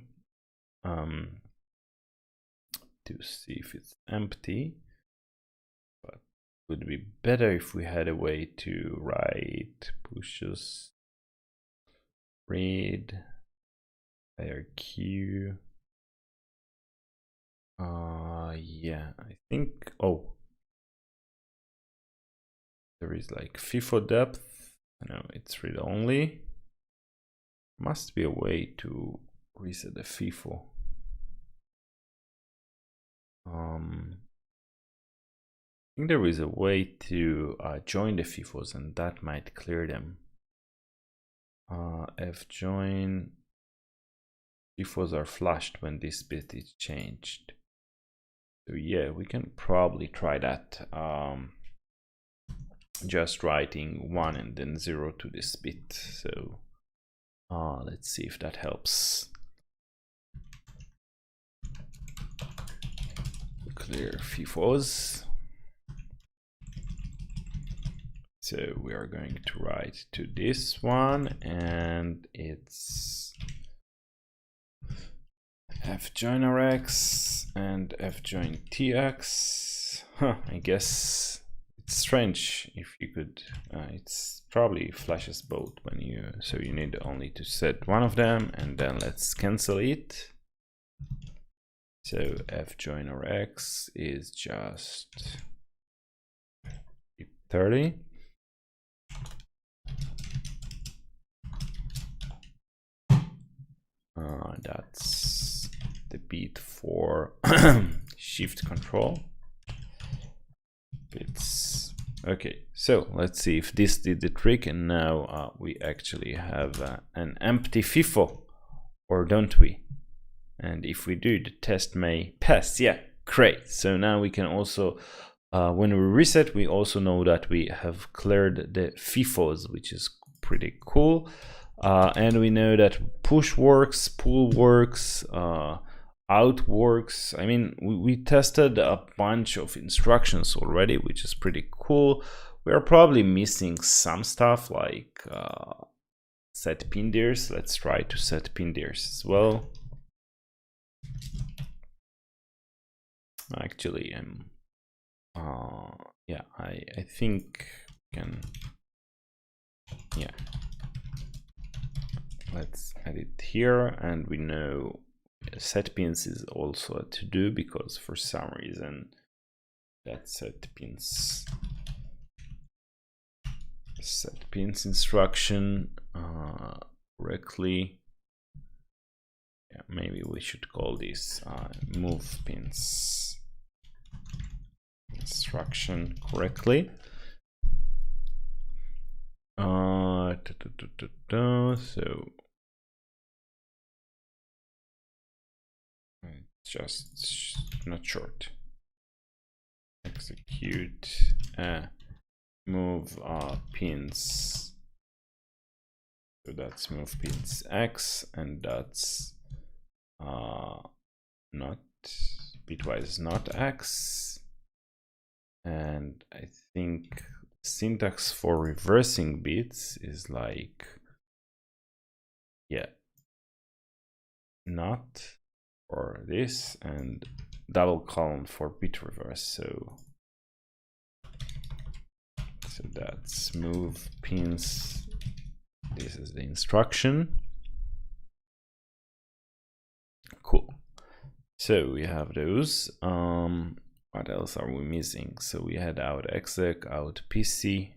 to see if it's empty, but it would be better if we had a way to write pushes, read, IRQ. Yeah, I think, oh, there is like FIFO depth. No, it's read only. Must be a way to reset the FIFO. I think there is a way to join the FIFOs, and that might clear them. Fjoin, FIFOs are flushed when this bit is changed. So yeah, we can probably try that. Just writing 1 and then 0 to this bit. So let's see if that helps. Clear FIFOs. So we are going to write to this one, and it's fjoin RX and fjoin TX. I guess it's strange if you could, it's probably flashes both when you, so you need only to set one of them, and then let's cancel it. So fjoin RX is just 30. That's the beat for shift control. It's okay. So let's see if this did the trick, and now we actually have an empty FIFO, or don't we? And if we do, the test may pass. Yeah, great. So now we can also, when we reset, we also know that we have cleared the FIFOs, which is pretty cool. And we know that push works, pull works, out works. I mean, we tested a bunch of instructions already, which is pretty cool. We are probably missing some stuff like set pin dears. Let's try to set pin dears as well. Actually, yeah, I think we can, yeah. Let's add it here, and we know set pins is also a to do, because for some reason that set pins instruction correctly. Yeah, maybe we should call this move pins instruction correctly. So just not short. Execute move pins. So that's move pins X, and that's not bitwise not X. And I think syntax for reversing bits is like, yeah, not for this, and double colon for bit reverse. So that's move pins. This is the instruction. Cool. So we have those. What else are we missing? So we had out exec, out PC.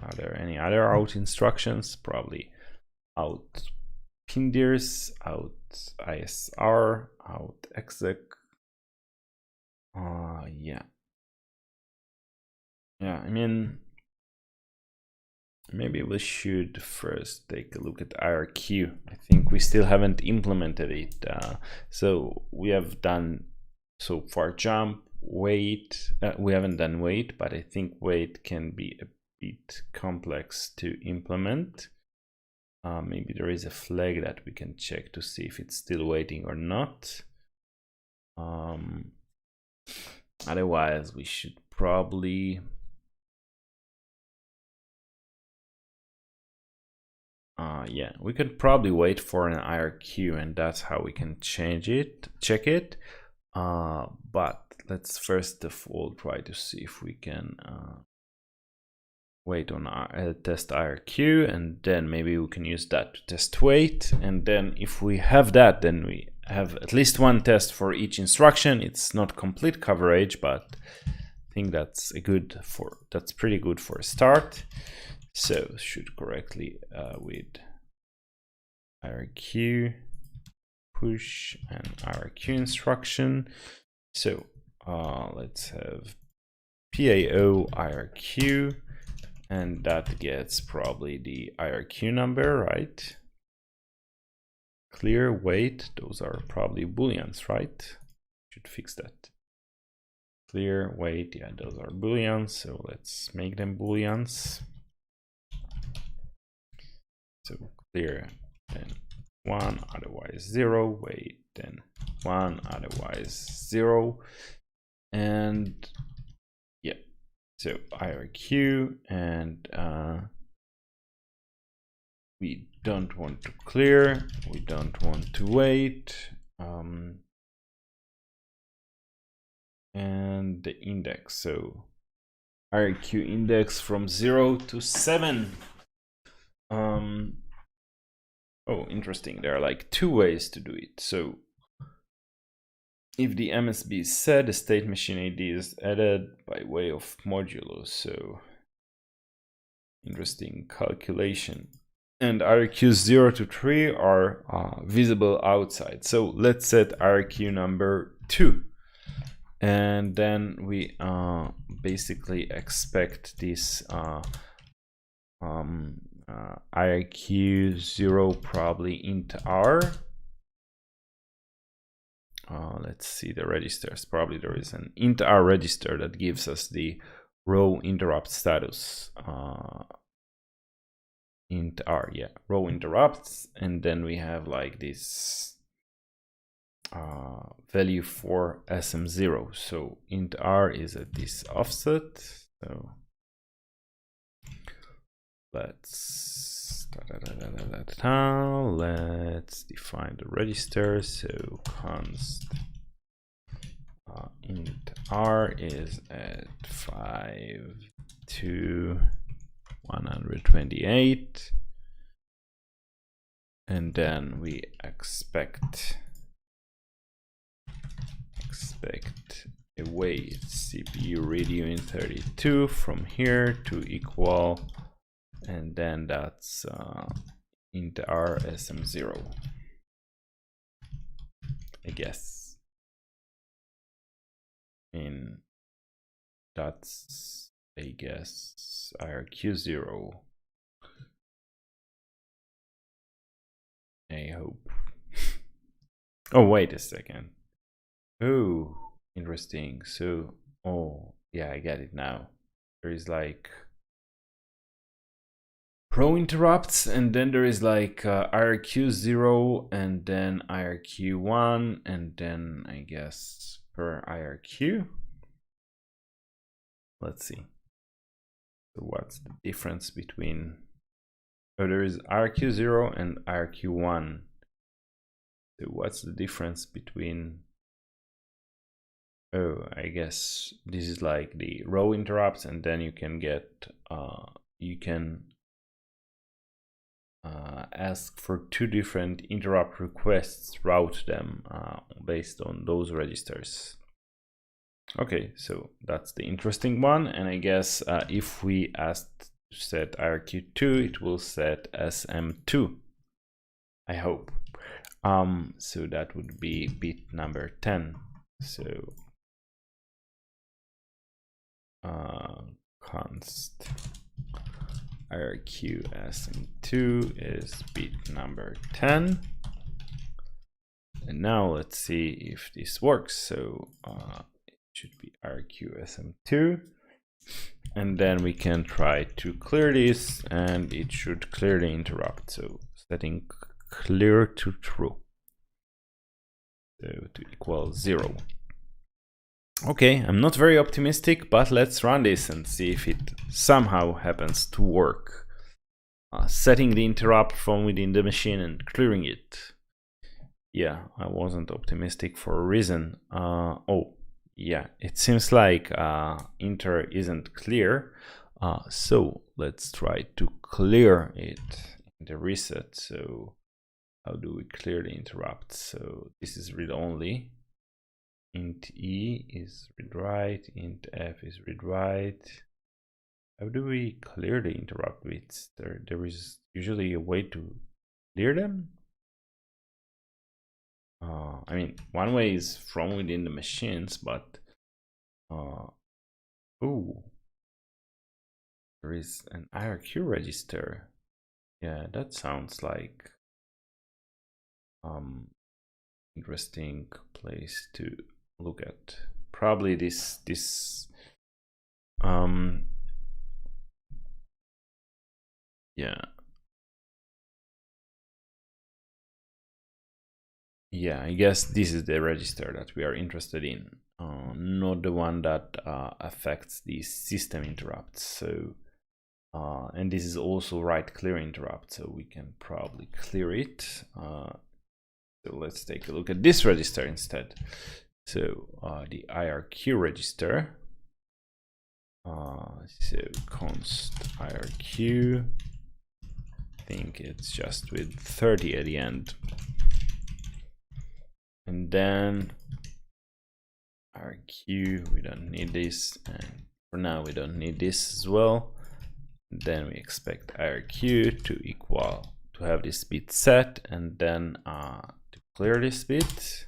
Are there any other out instructions? Probably out pindirs, out ISR, out exec. Yeah, I mean, maybe we should first take a look at IRQ. I think we still haven't implemented it. So we have done so far jump, wait. We haven't done wait, but I think wait can be a bit complex to implement. Maybe there is a flag that we can check to see if it's still waiting or not. Otherwise, we should probably yeah, we could probably wait for an IRQ, and that's how we can check it. But let's first of all try to see if we can wait on our test IRQ, and then maybe we can use that to test wait. And then if we have that, then we have at least one test for each instruction. It's not complete coverage, but I think that's pretty good for a start. So should correctly with IRQ push and IRQ instruction. So let's have PIO IRQ, and that gets probably the IRQ number, right? Clear, wait, those are probably booleans, right? Should fix that. Clear, wait, yeah, those are booleans, so let's make them booleans. So clear, then 1, otherwise 0, wait, then 1, otherwise 0, and yeah, so IRQ, and we don't want to clear, we don't want to wait, and the index, so IRQ index from 0 to 7. Oh, interesting. There are like two ways to do it. So if the MSB is set, the state machine ID is added by way of modulo. So interesting calculation. And IRQs 0 to 3 are visible outside. So let's set IRQ number 2. And then we basically expect this IRQ 0 probably int R. Let's see the registers. Probably there is an int R register that gives us the row interrupt status. Int R, yeah, row interrupts, and then we have like this value for SM0. So int R is at this offset. So let's define the register. So const int R is at 5 to 128, and then we expect await CPU radio in 32 from here to equal, and then that's int R SM0. I guess. And that's, I guess, IRQ0. I hope. Oh, wait a second. Oh, interesting. So, oh, yeah, I get it now. There is like row interrupts, and then there is like IRQ0, and then IRQ1, and then I guess per IRQ. Let's see. So what's the difference between, oh, there is IRQ0 and IRQ1. So what's the difference between, oh, I guess this is like the row interrupts, and then you can get, you can ask for two different interrupt requests, route them based on those registers. Okay, so that's the interesting one. And I guess if we ask to set IRQ2, it will set SM2, I hope. So that would be bit number 10. So const IRQ SM2 is bit number 10. And now let's see if this works. So it should be IRQ SM2. And then we can try to clear this, and it should clear the interrupt. So setting clear to true. So to equal 0. Okay, I'm not very optimistic, but let's run this and see if it somehow happens to work. Setting the interrupt from within the machine and clearing it. Yeah, I wasn't optimistic for a reason. Oh, yeah, it seems like inter isn't clear. So let's try to clear it in the reset. So how do we clear the interrupt? So this is read only. Int E is read write, int F is read write. How do we clear the interrupt bits? There is usually a way to clear them. I mean, one way is from within the machines, but oh, there is an IRQ register. Yeah, that sounds like interesting place to look at. Probably this yeah, I guess this is the register that we are interested in, not the one that affects the system interrupts. So and this is also write clear interrupt, so we can probably clear it. So let's take a look at this register instead. So the IRQ register. So const IRQ. I think it's just with 30 at the end. And then IRQ, we don't need this, and for now we don't need this as well. And then we expect IRQ to have this bit set, and then to clear this bit.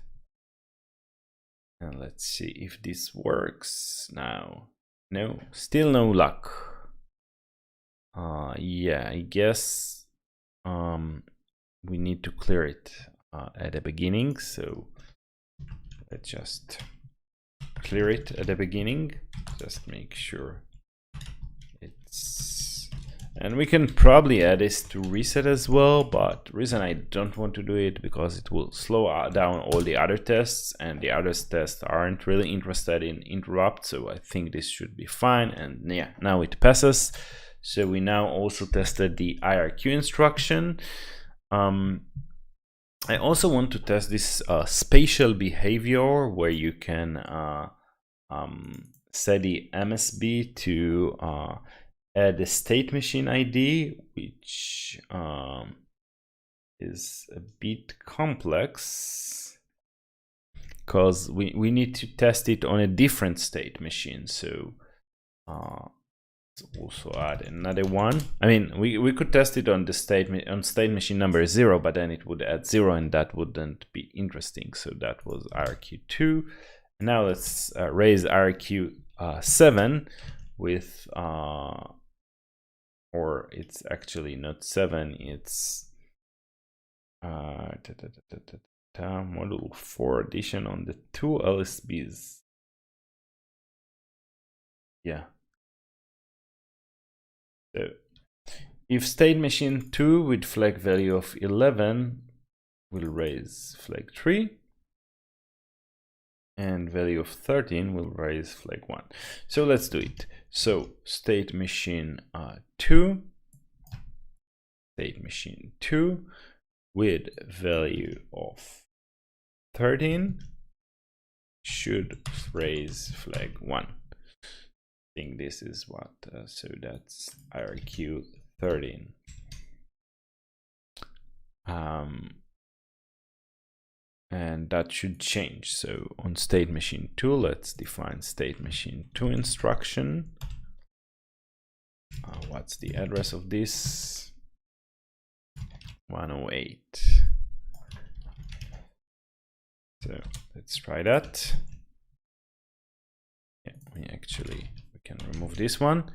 And let's see if this works now. No, still no luck. Yeah, I guess we need to clear it at the beginning. So let's just clear it at the beginning. Just make sure it's, and we can probably add this to reset as well, but the reason I don't want to do it because it will slow down all the other tests, and the other tests aren't really interested in interrupt. So I think this should be fine. And yeah, now it passes. So we now also tested the IRQ instruction. I also want to test this spatial behavior where you can set the MSB to add the state machine ID, which is a bit complex because we need to test it on a different state machine. So Let's also add another one. I mean, we could test it on the state machine number 0, but then it would add 0, and that wouldn't be interesting. So that was IRQ2. Now let's raise IRQ7 with or it's actually not 7, it's module 4 addition on the 2 LSBs. Yeah. So if state machine 2 with flag value of 11 will raise flag 3, and value of 13 will raise flag 1. So let's do it. So state machine 2 with value of 13 should raise flag 1. I think this is what, so that's IRQ 13. And that should change. So on state machine 2, let's define state machine 2 instruction. What's the address of this? 108. So let's try that. Yeah, we can remove this one,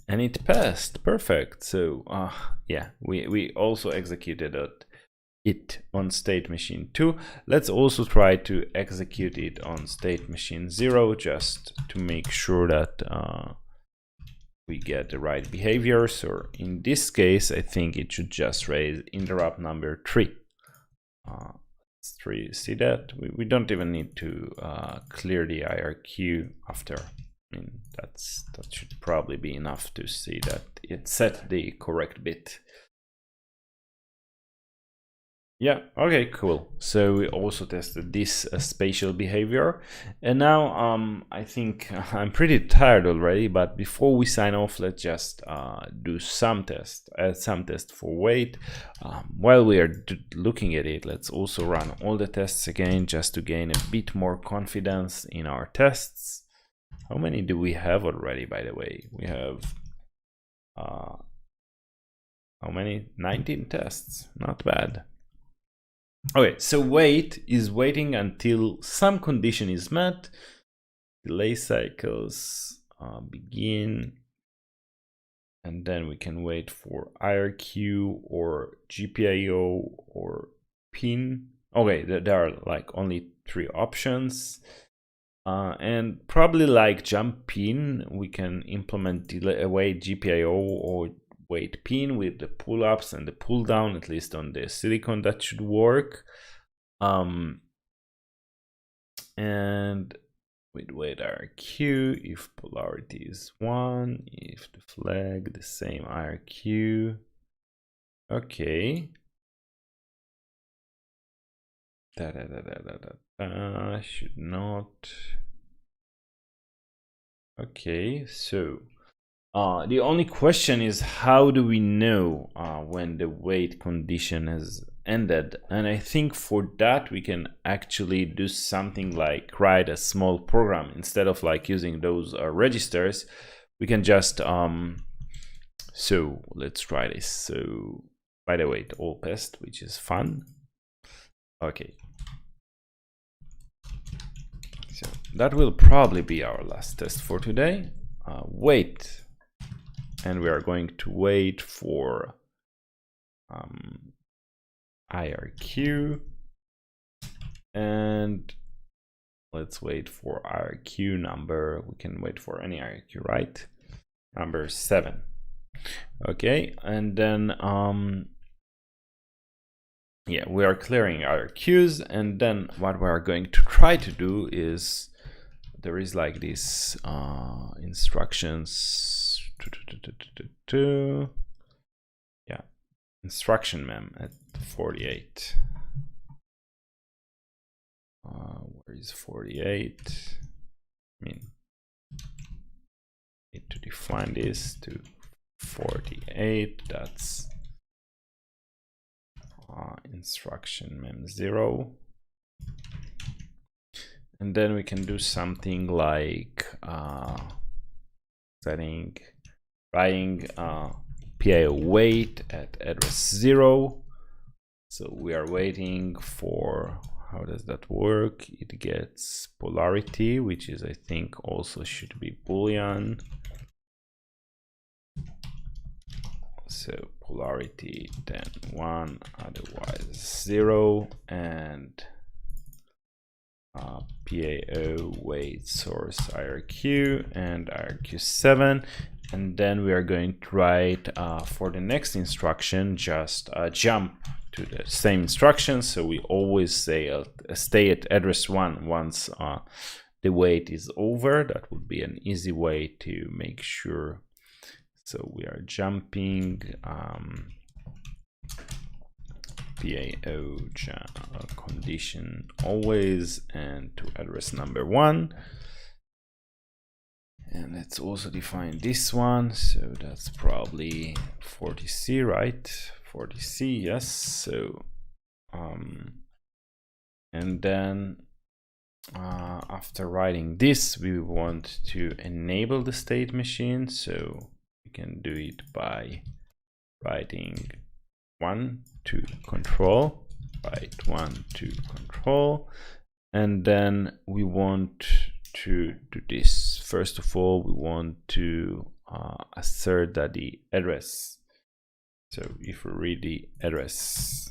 and it passed. Perfect. So yeah, we also executed it on state machine 2. Let's also try to execute it on state machine 0, just to make sure that we get the right behavior. So in this case, I think it should just raise interrupt number 3. 3, see that? We don't even need to clear the IRQ after. I mean, that should probably be enough to see that it set the correct bit. Yeah, okay, cool. So we also tested this spatial behavior, and now I think I'm pretty tired already, but before we sign off, let's just do some test, add some test for weight. While we are looking at it, let's also run all the tests again, just to gain a bit more confidence in our tests. How many do we have already, by the way? We have how many? 19 tests, not bad. Okay, so wait is waiting until some condition is met. Delay cycles begin, and then we can wait for IRQ or GPIO or pin. Okay, there are like only 3 options, and probably like jump pin, we can implement delay await GPIO or wait pin with the pull ups and the pull down, at least on the silicone. That should work. And with wait IRQ, if polarity is 1, if the flag the same IRQ. Okay. Should not. Okay, so the only question is, how do we know when the wait condition has ended? And I think for that we can actually do something like write a small program instead of like using those registers. We can just so let's try this. So by the way, it all passed, which is fun. Okay, so that will probably be our last test for today. Wait. And we are going to wait for IRQ, and let's wait for IRQ number. We can wait for any IRQ, right? Number 7. Okay, and then yeah, we are clearing IRQs, and then what we are going to try to do is, there is like this instructions. Yeah, instruction mem at 48. Where is 48? I mean, need to define this to 48. That's instruction mem 0. And then we can do something like setting writing PIO wait at address 0. So we are waiting for, how does that work? It gets polarity, which is, I think, also should be Boolean. So polarity then 1, otherwise 0, and PIO wait source IRQ and IRQ7, and then we are going to write for the next instruction just jump to the same instruction. So we always say stay at address 1 once the wait is over. That would be an easy way to make sure. So we are jumping PIO condition always and to address number 1. And let's also define this one. So that's probably 40C, right? 40C, yes. So and then after writing this, we want to enable the state machine. So we can do it by writing 1 to control, write 1 to control, and then we want to do this. First of all, we want to assert that the address. So if we read the address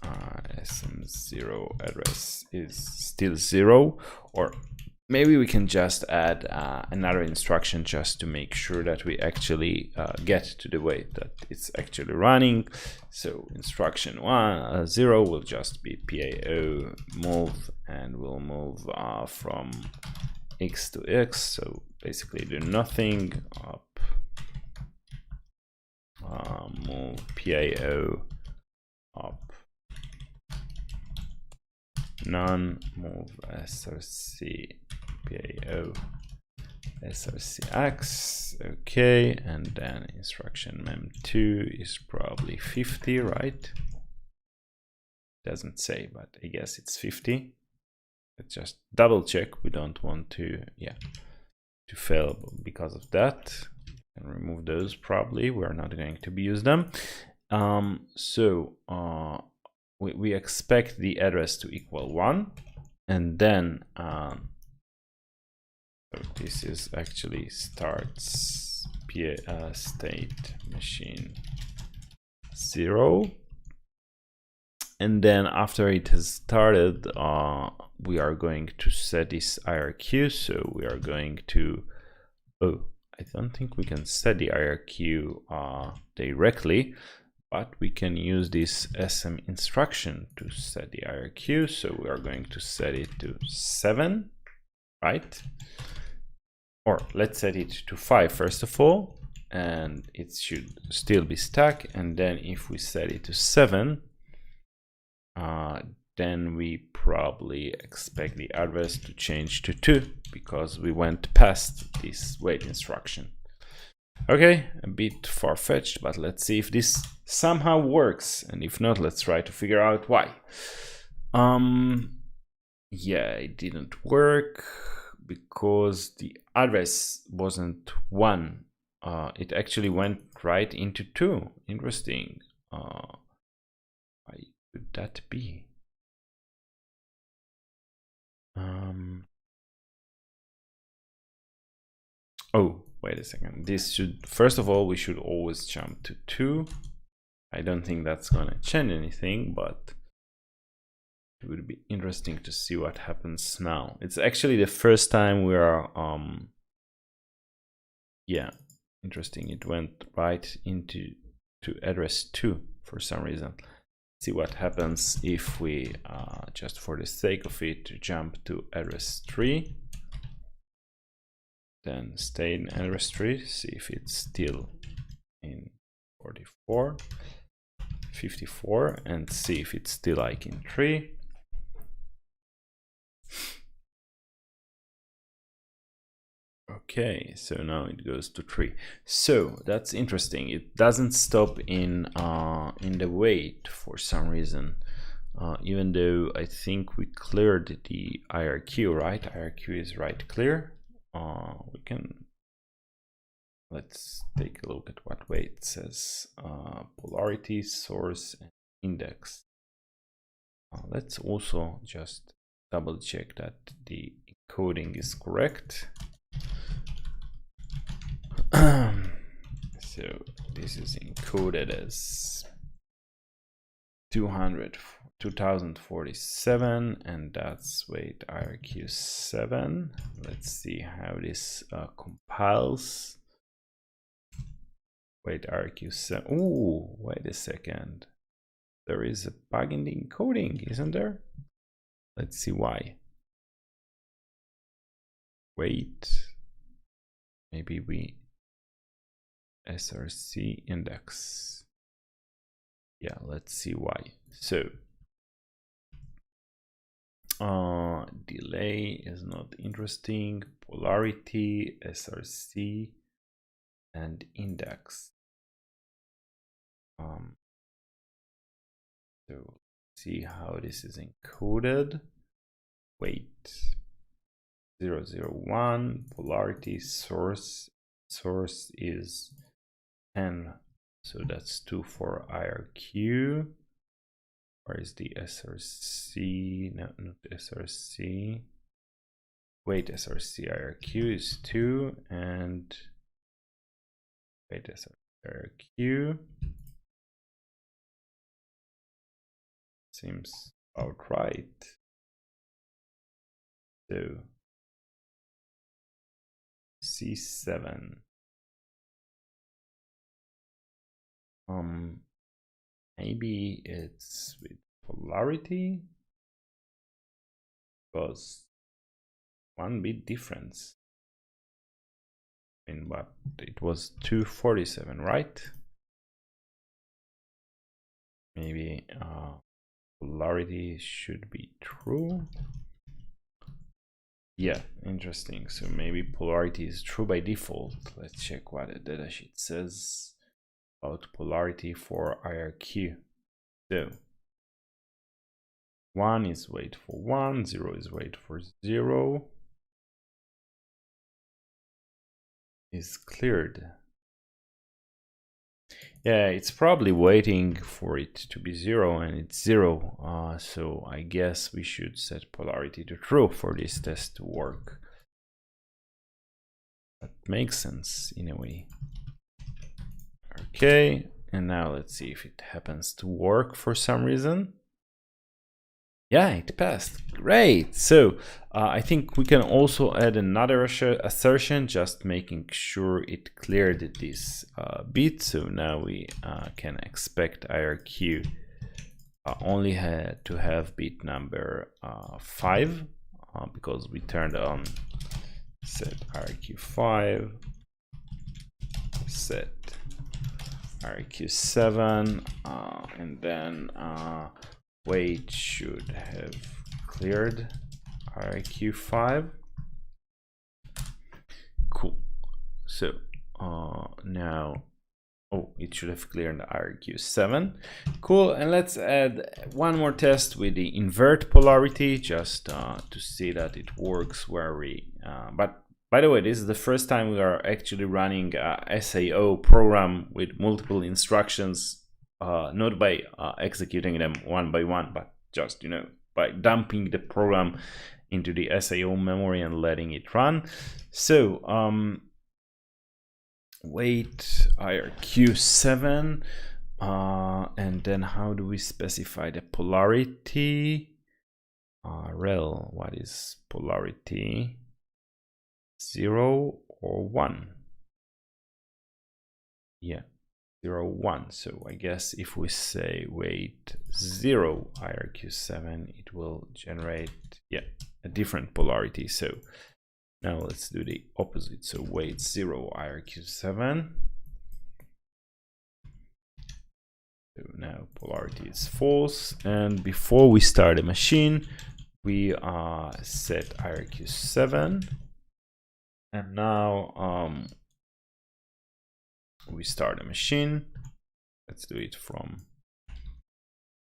SM0 address is still 0, or maybe we can just add another instruction just to make sure that we actually get to the wait that it's actually running. So instruction 0 will just be PIO move, and we'll move from X to X. So basically do nothing, up, move PIO up, none, move SRC PIO SRCX, okay, and then instruction mem2 is probably 50, right? Doesn't say, but I guess it's 50. Let's just double check. We don't want to, to fail because of that. And remove those probably. We're not going to use them. We expect the address to equal 1, and then so this is actually starts state machine 0, and then after it has started, we are going to set this IRQ. So we are going to, I don't think we can set the IRQ directly, but we can use this SM instruction to set the IRQ. So we are going to set it to 7, right? Or let's set it to 5 first of all, and it should still be stuck. And then if we set it to 7, then we probably expect the address to change to 2 because we went past this wait instruction. Okay, a bit far-fetched, but let's see if this somehow works, and if not, let's try to figure out why. Yeah, it didn't work because the address wasn't 1. It actually went right into 2. Interesting. Why could that be? Oh, wait a second. This should, first of all, we should always jump to 2. I don't think that's gonna change anything, but it would be interesting to see what happens now. It's actually the first time we are, yeah, interesting. It went right into address 2 for some reason. See what happens if we, just for the sake of it, jump to address 3. Then stay in address 3, see if it's still in 44, 54, and see if it's still like in 3. Okay, so now it goes to 3. So that's interesting. It doesn't stop in the wait for some reason, even though I think we cleared the IRQ, right? IRQ is right clear. we can, let's take a look at what way it says. Polarity, source, and index. Let's also just double check that the encoding is correct. So this is encoded as 2047, and that's weight IRQ7. Let's see how this compiles. Weight IRQ7. Ooh, wait a second. There is a bug in the encoding, isn't there? Let's see why. Wait. Maybe we SRC index. Yeah, let's see why. So delay is not interesting. Polarity, SRC, and index. So see how this is encoded. Weight 001, polarity, source is 10, so that's 2 for IRQ. Where is the SRC? No, not SRC. Weight SRC IRQ is 2, and weight SRC IRQ seems about right. So C7. Maybe it's with polarity, because 1 bit difference. But it was 247, right? Maybe polarity should be true. Yeah, interesting. So maybe polarity is true by default. Let's check what the datasheet says about polarity for IRQ. So 1 is weight for 1, 0 is weight for 0. Is cleared. Yeah, it's probably waiting for it to be 0, and it's 0. So I guess we should set polarity to true for this test to work. That makes sense in a way. Okay, and now let's see if it happens to work for some reason. Yeah, it passed. Great. So I think we can also add another assertion, just making sure it cleared this bit. So now we can expect IRQ only to have bit number 5, because we turned on set IRQ 5, set IRQ 7, and then weight should have cleared IRQ 5. Cool. So now, oh, it should have cleared IRQ 7. Cool. And let's add one more test with the invert polarity, just to see that it works where we. But by the way, this is the first time we are actually running a SAO program with multiple instructions. Not by executing them one by one, but just, you know, by dumping the program into the SAO memory and letting it run. So weight IRQ 7, and then how do we specify the polarity? Rel, what is polarity? 0 or 1? Yeah. 0, 1. So I guess if we say weight 0 IRQ 7, it will generate, yeah, a different polarity. So now let's do the opposite. So weight 0 IRQ 7. So now polarity is false. And before we start the machine, we set IRQ 7. And now we start a machine. Let's do it from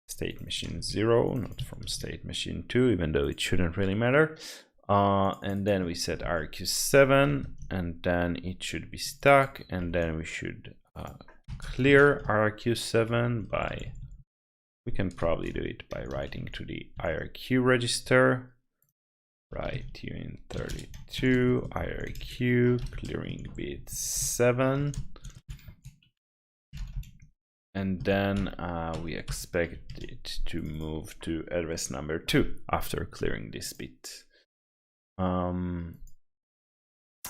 state machine 0, not from state machine 2, even though it shouldn't really matter. And then we set RQ7, and then it should be stuck, and then we should clear RQ7 by, we can probably do it by writing to the IRQ register, write uint32 IRQ clearing bit 7, and then we expect it to move to address number 2 after clearing this bit.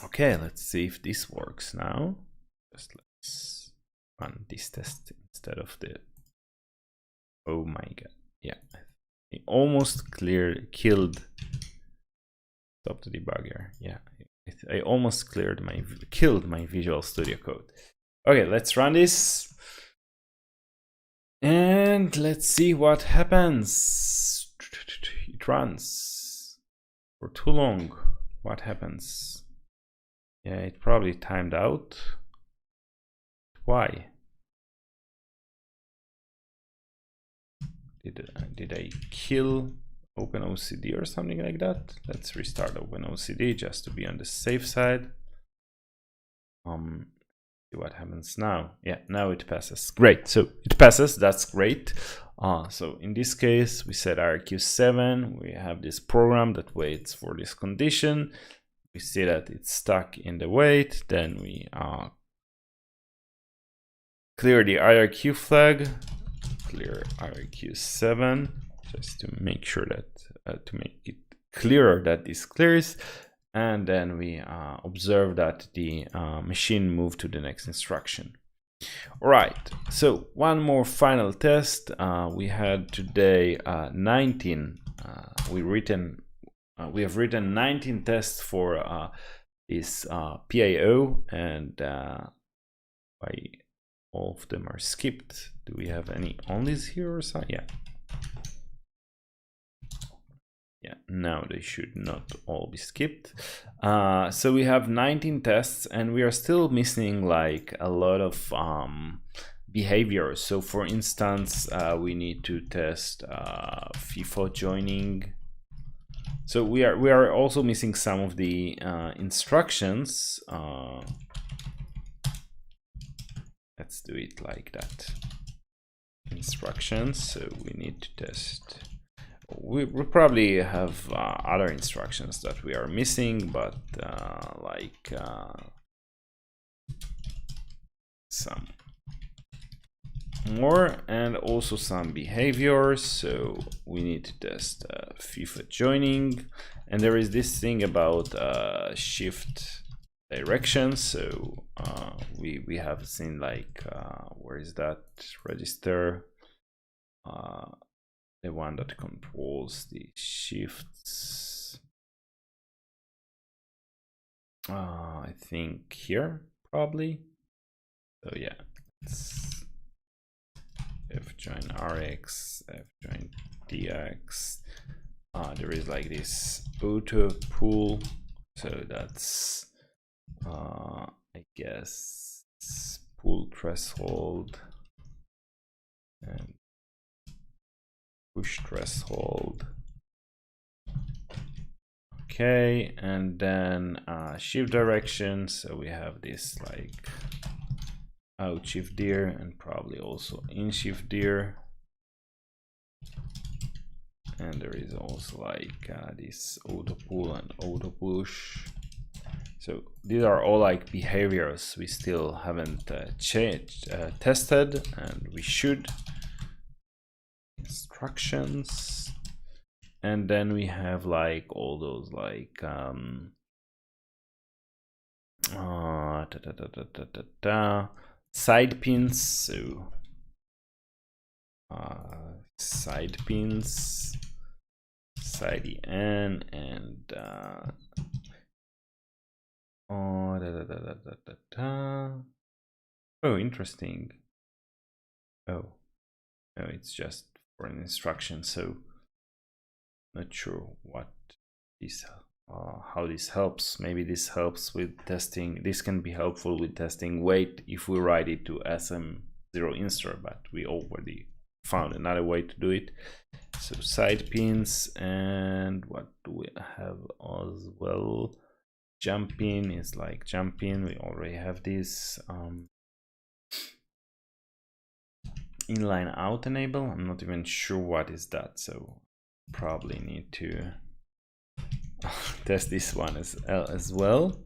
Okay, let's see if this works now. Just let's run this test instead of the, oh my god, yeah, it almost killed, stop the debugger, yeah, I almost killed my Visual Studio Code. Okay, let's run this and let's see what happens. It runs for too long. What happens? Yeah, it probably timed out. Why? Did I kill OpenOCD or something like that? Let's restart OpenOCD just to be on the safe side. See what happens now. Yeah, now it passes. Great. So it passes. That's great. So in this case, we set RQ7. We have this program that waits for this condition. We see that it's stuck in the wait. Then we clear the IRQ flag, clear IRQ7, just to make sure that, to make it clearer that this clears. And then we observe that the machine moved to the next instruction. All right, so one more final test. We had today 19. We have written 19 tests for this PIO, and why all of them are skipped? Do we have any onlys here or something? Yeah. Yeah, now they should not all be skipped. So we have 19 tests, and we are still missing like a lot of behaviors. So for instance, we need to test FIFO joining. So we are also missing some of the instructions. Let's do it like that. Instructions. So we need to test. We probably have other instructions that we are missing, but like some more, and also some behaviors. So we need to test FIFA joining, and there is this thing about shift direction. So we have seen like where is that register? The one that controls the shifts. I think here probably. So yeah, it's fjoin rx, fjoin dx. There is like this auto pull. So that's I guess pull threshold and push threshold. Okay, and then shift direction. So we have this like out shift dir and probably also in shift dir. And there is also like this auto pull and auto push. So these are all like behaviors we still haven't tested, and we should. Instructions, and then we have like all those like side pins. So side pins, side en, and oh, interesting. Oh no, it's just for an instruction, so not sure what this how this helps. Maybe this helps with testing. This can be helpful with testing wait if we write it to SM0 instr, but we already found another way to do it. So side pins, and what do we have as well? Jump in is like jump in. We already have this. Inline out enable. I'm not even sure what is that, so probably need to test this one as well.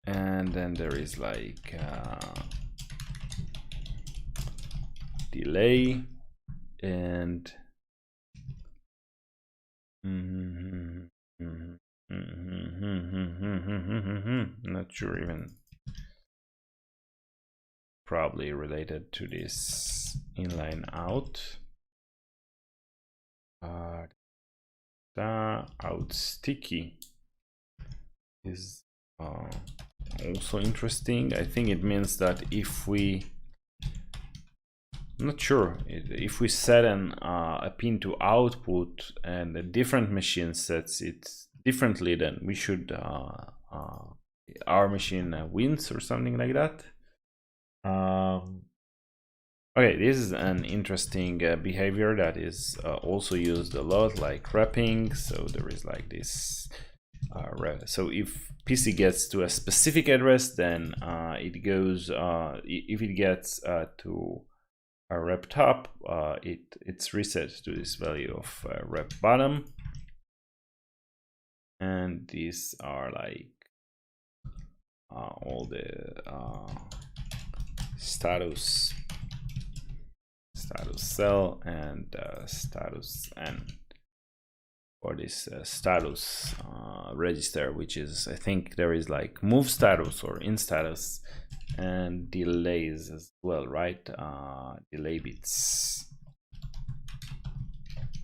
And then there is like delay and not sure even. Probably related to this inline out. Out sticky is also interesting. I think it means that if we, I'm not sure, if we set a pin to output and a different machine sets it differently, then we should our machine wins or something like that. Okay, this is an interesting behavior that is also used a lot, like wrapping. So there is like this so if PC gets to a specific address, then it goes if it gets to a rep top, it's reset to this value of rep bottom. And these are like all the status cell and status n for this status register, which is, I think there is like move status or in status, and delays as well, right? Delay bits.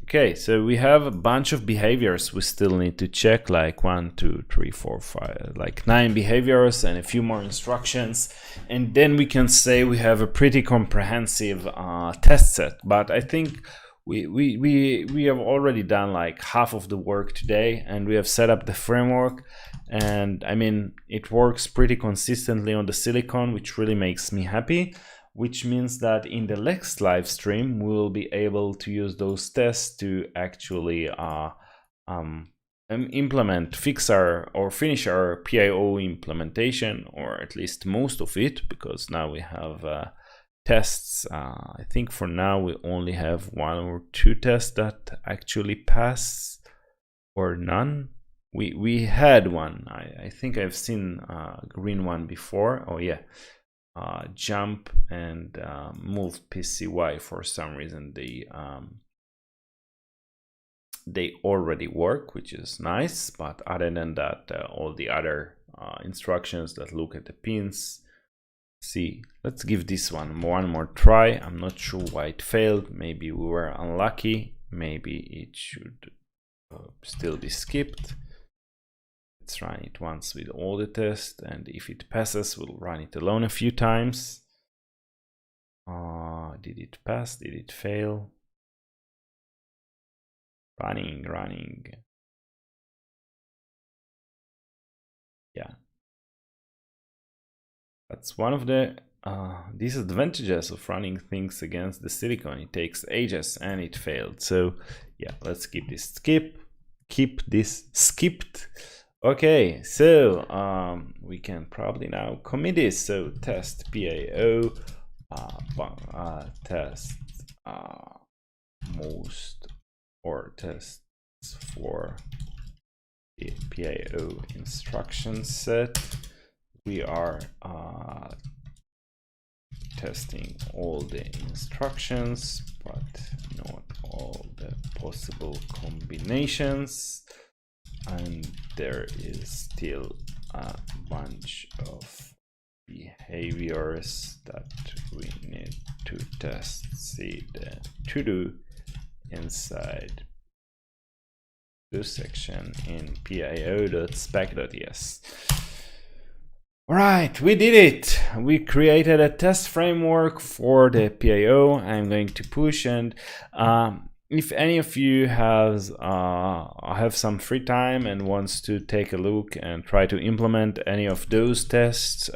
Okay, so we have a bunch of behaviors we still need to check, like 1, 2, 3, 4, 5, like 9 behaviors and a few more instructions, and then we can say we have a pretty comprehensive test set. But I think we have already done like half of the work today, and we have set up the framework, and I mean it works pretty consistently on the silicone, which really makes me happy. Which means that in the next live stream, we'll be able to use those tests to actually implement, fix our, or finish our PIO implementation, or at least most of it, because now we have tests. I think for now we only have 1 or 2 tests that actually pass, or none. We had one. I think I've seen a green one before. Oh yeah. Jump and move PCY, for some reason they already work, which is nice. But other than that, all the other instructions that look at the pins. See, let's give this one more try. I'm not sure why it failed. Maybe we were unlucky. Maybe it should still be skipped. Let's run it once with all the tests, and if it passes, we'll run it alone a few times. Did it pass? Did it fail? Running. Yeah. That's one of the disadvantages of running things against the silicone. It takes ages, and it failed. So yeah, let's keep this keep this skipped. Okay, so we can probably now commit this. So test PIO test most, or tests for the PIO instruction set. We are testing all the instructions, but not all the possible combinations. And there is still a bunch of behaviors that we need to test. See the to do inside this section in pio.spec.ts. All right, we did it. We created a test framework for the PIO. I'm going to push, and if any of you have some free time and wants to take a look and try to implement any of those tests,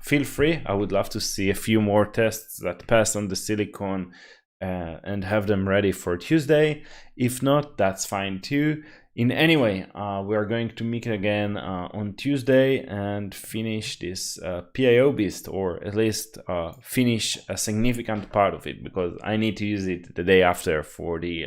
feel free. I would love to see a few more tests that pass on the silicone and have them ready for Tuesday. If not, that's fine too. In any way, we are going to meet again on Tuesday and finish this PIO beast, or at least finish a significant part of it, because I need to use it the day after for the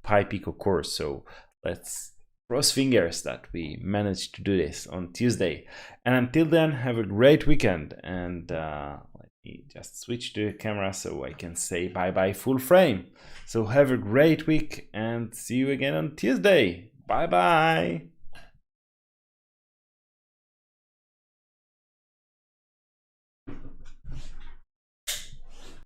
Pi Pico course. So let's cross fingers that we manage to do this on Tuesday. And until then, have a great weekend. And let me just switch the camera so I can say bye-bye full frame. So have a great week and see you again on Tuesday. Bye-bye.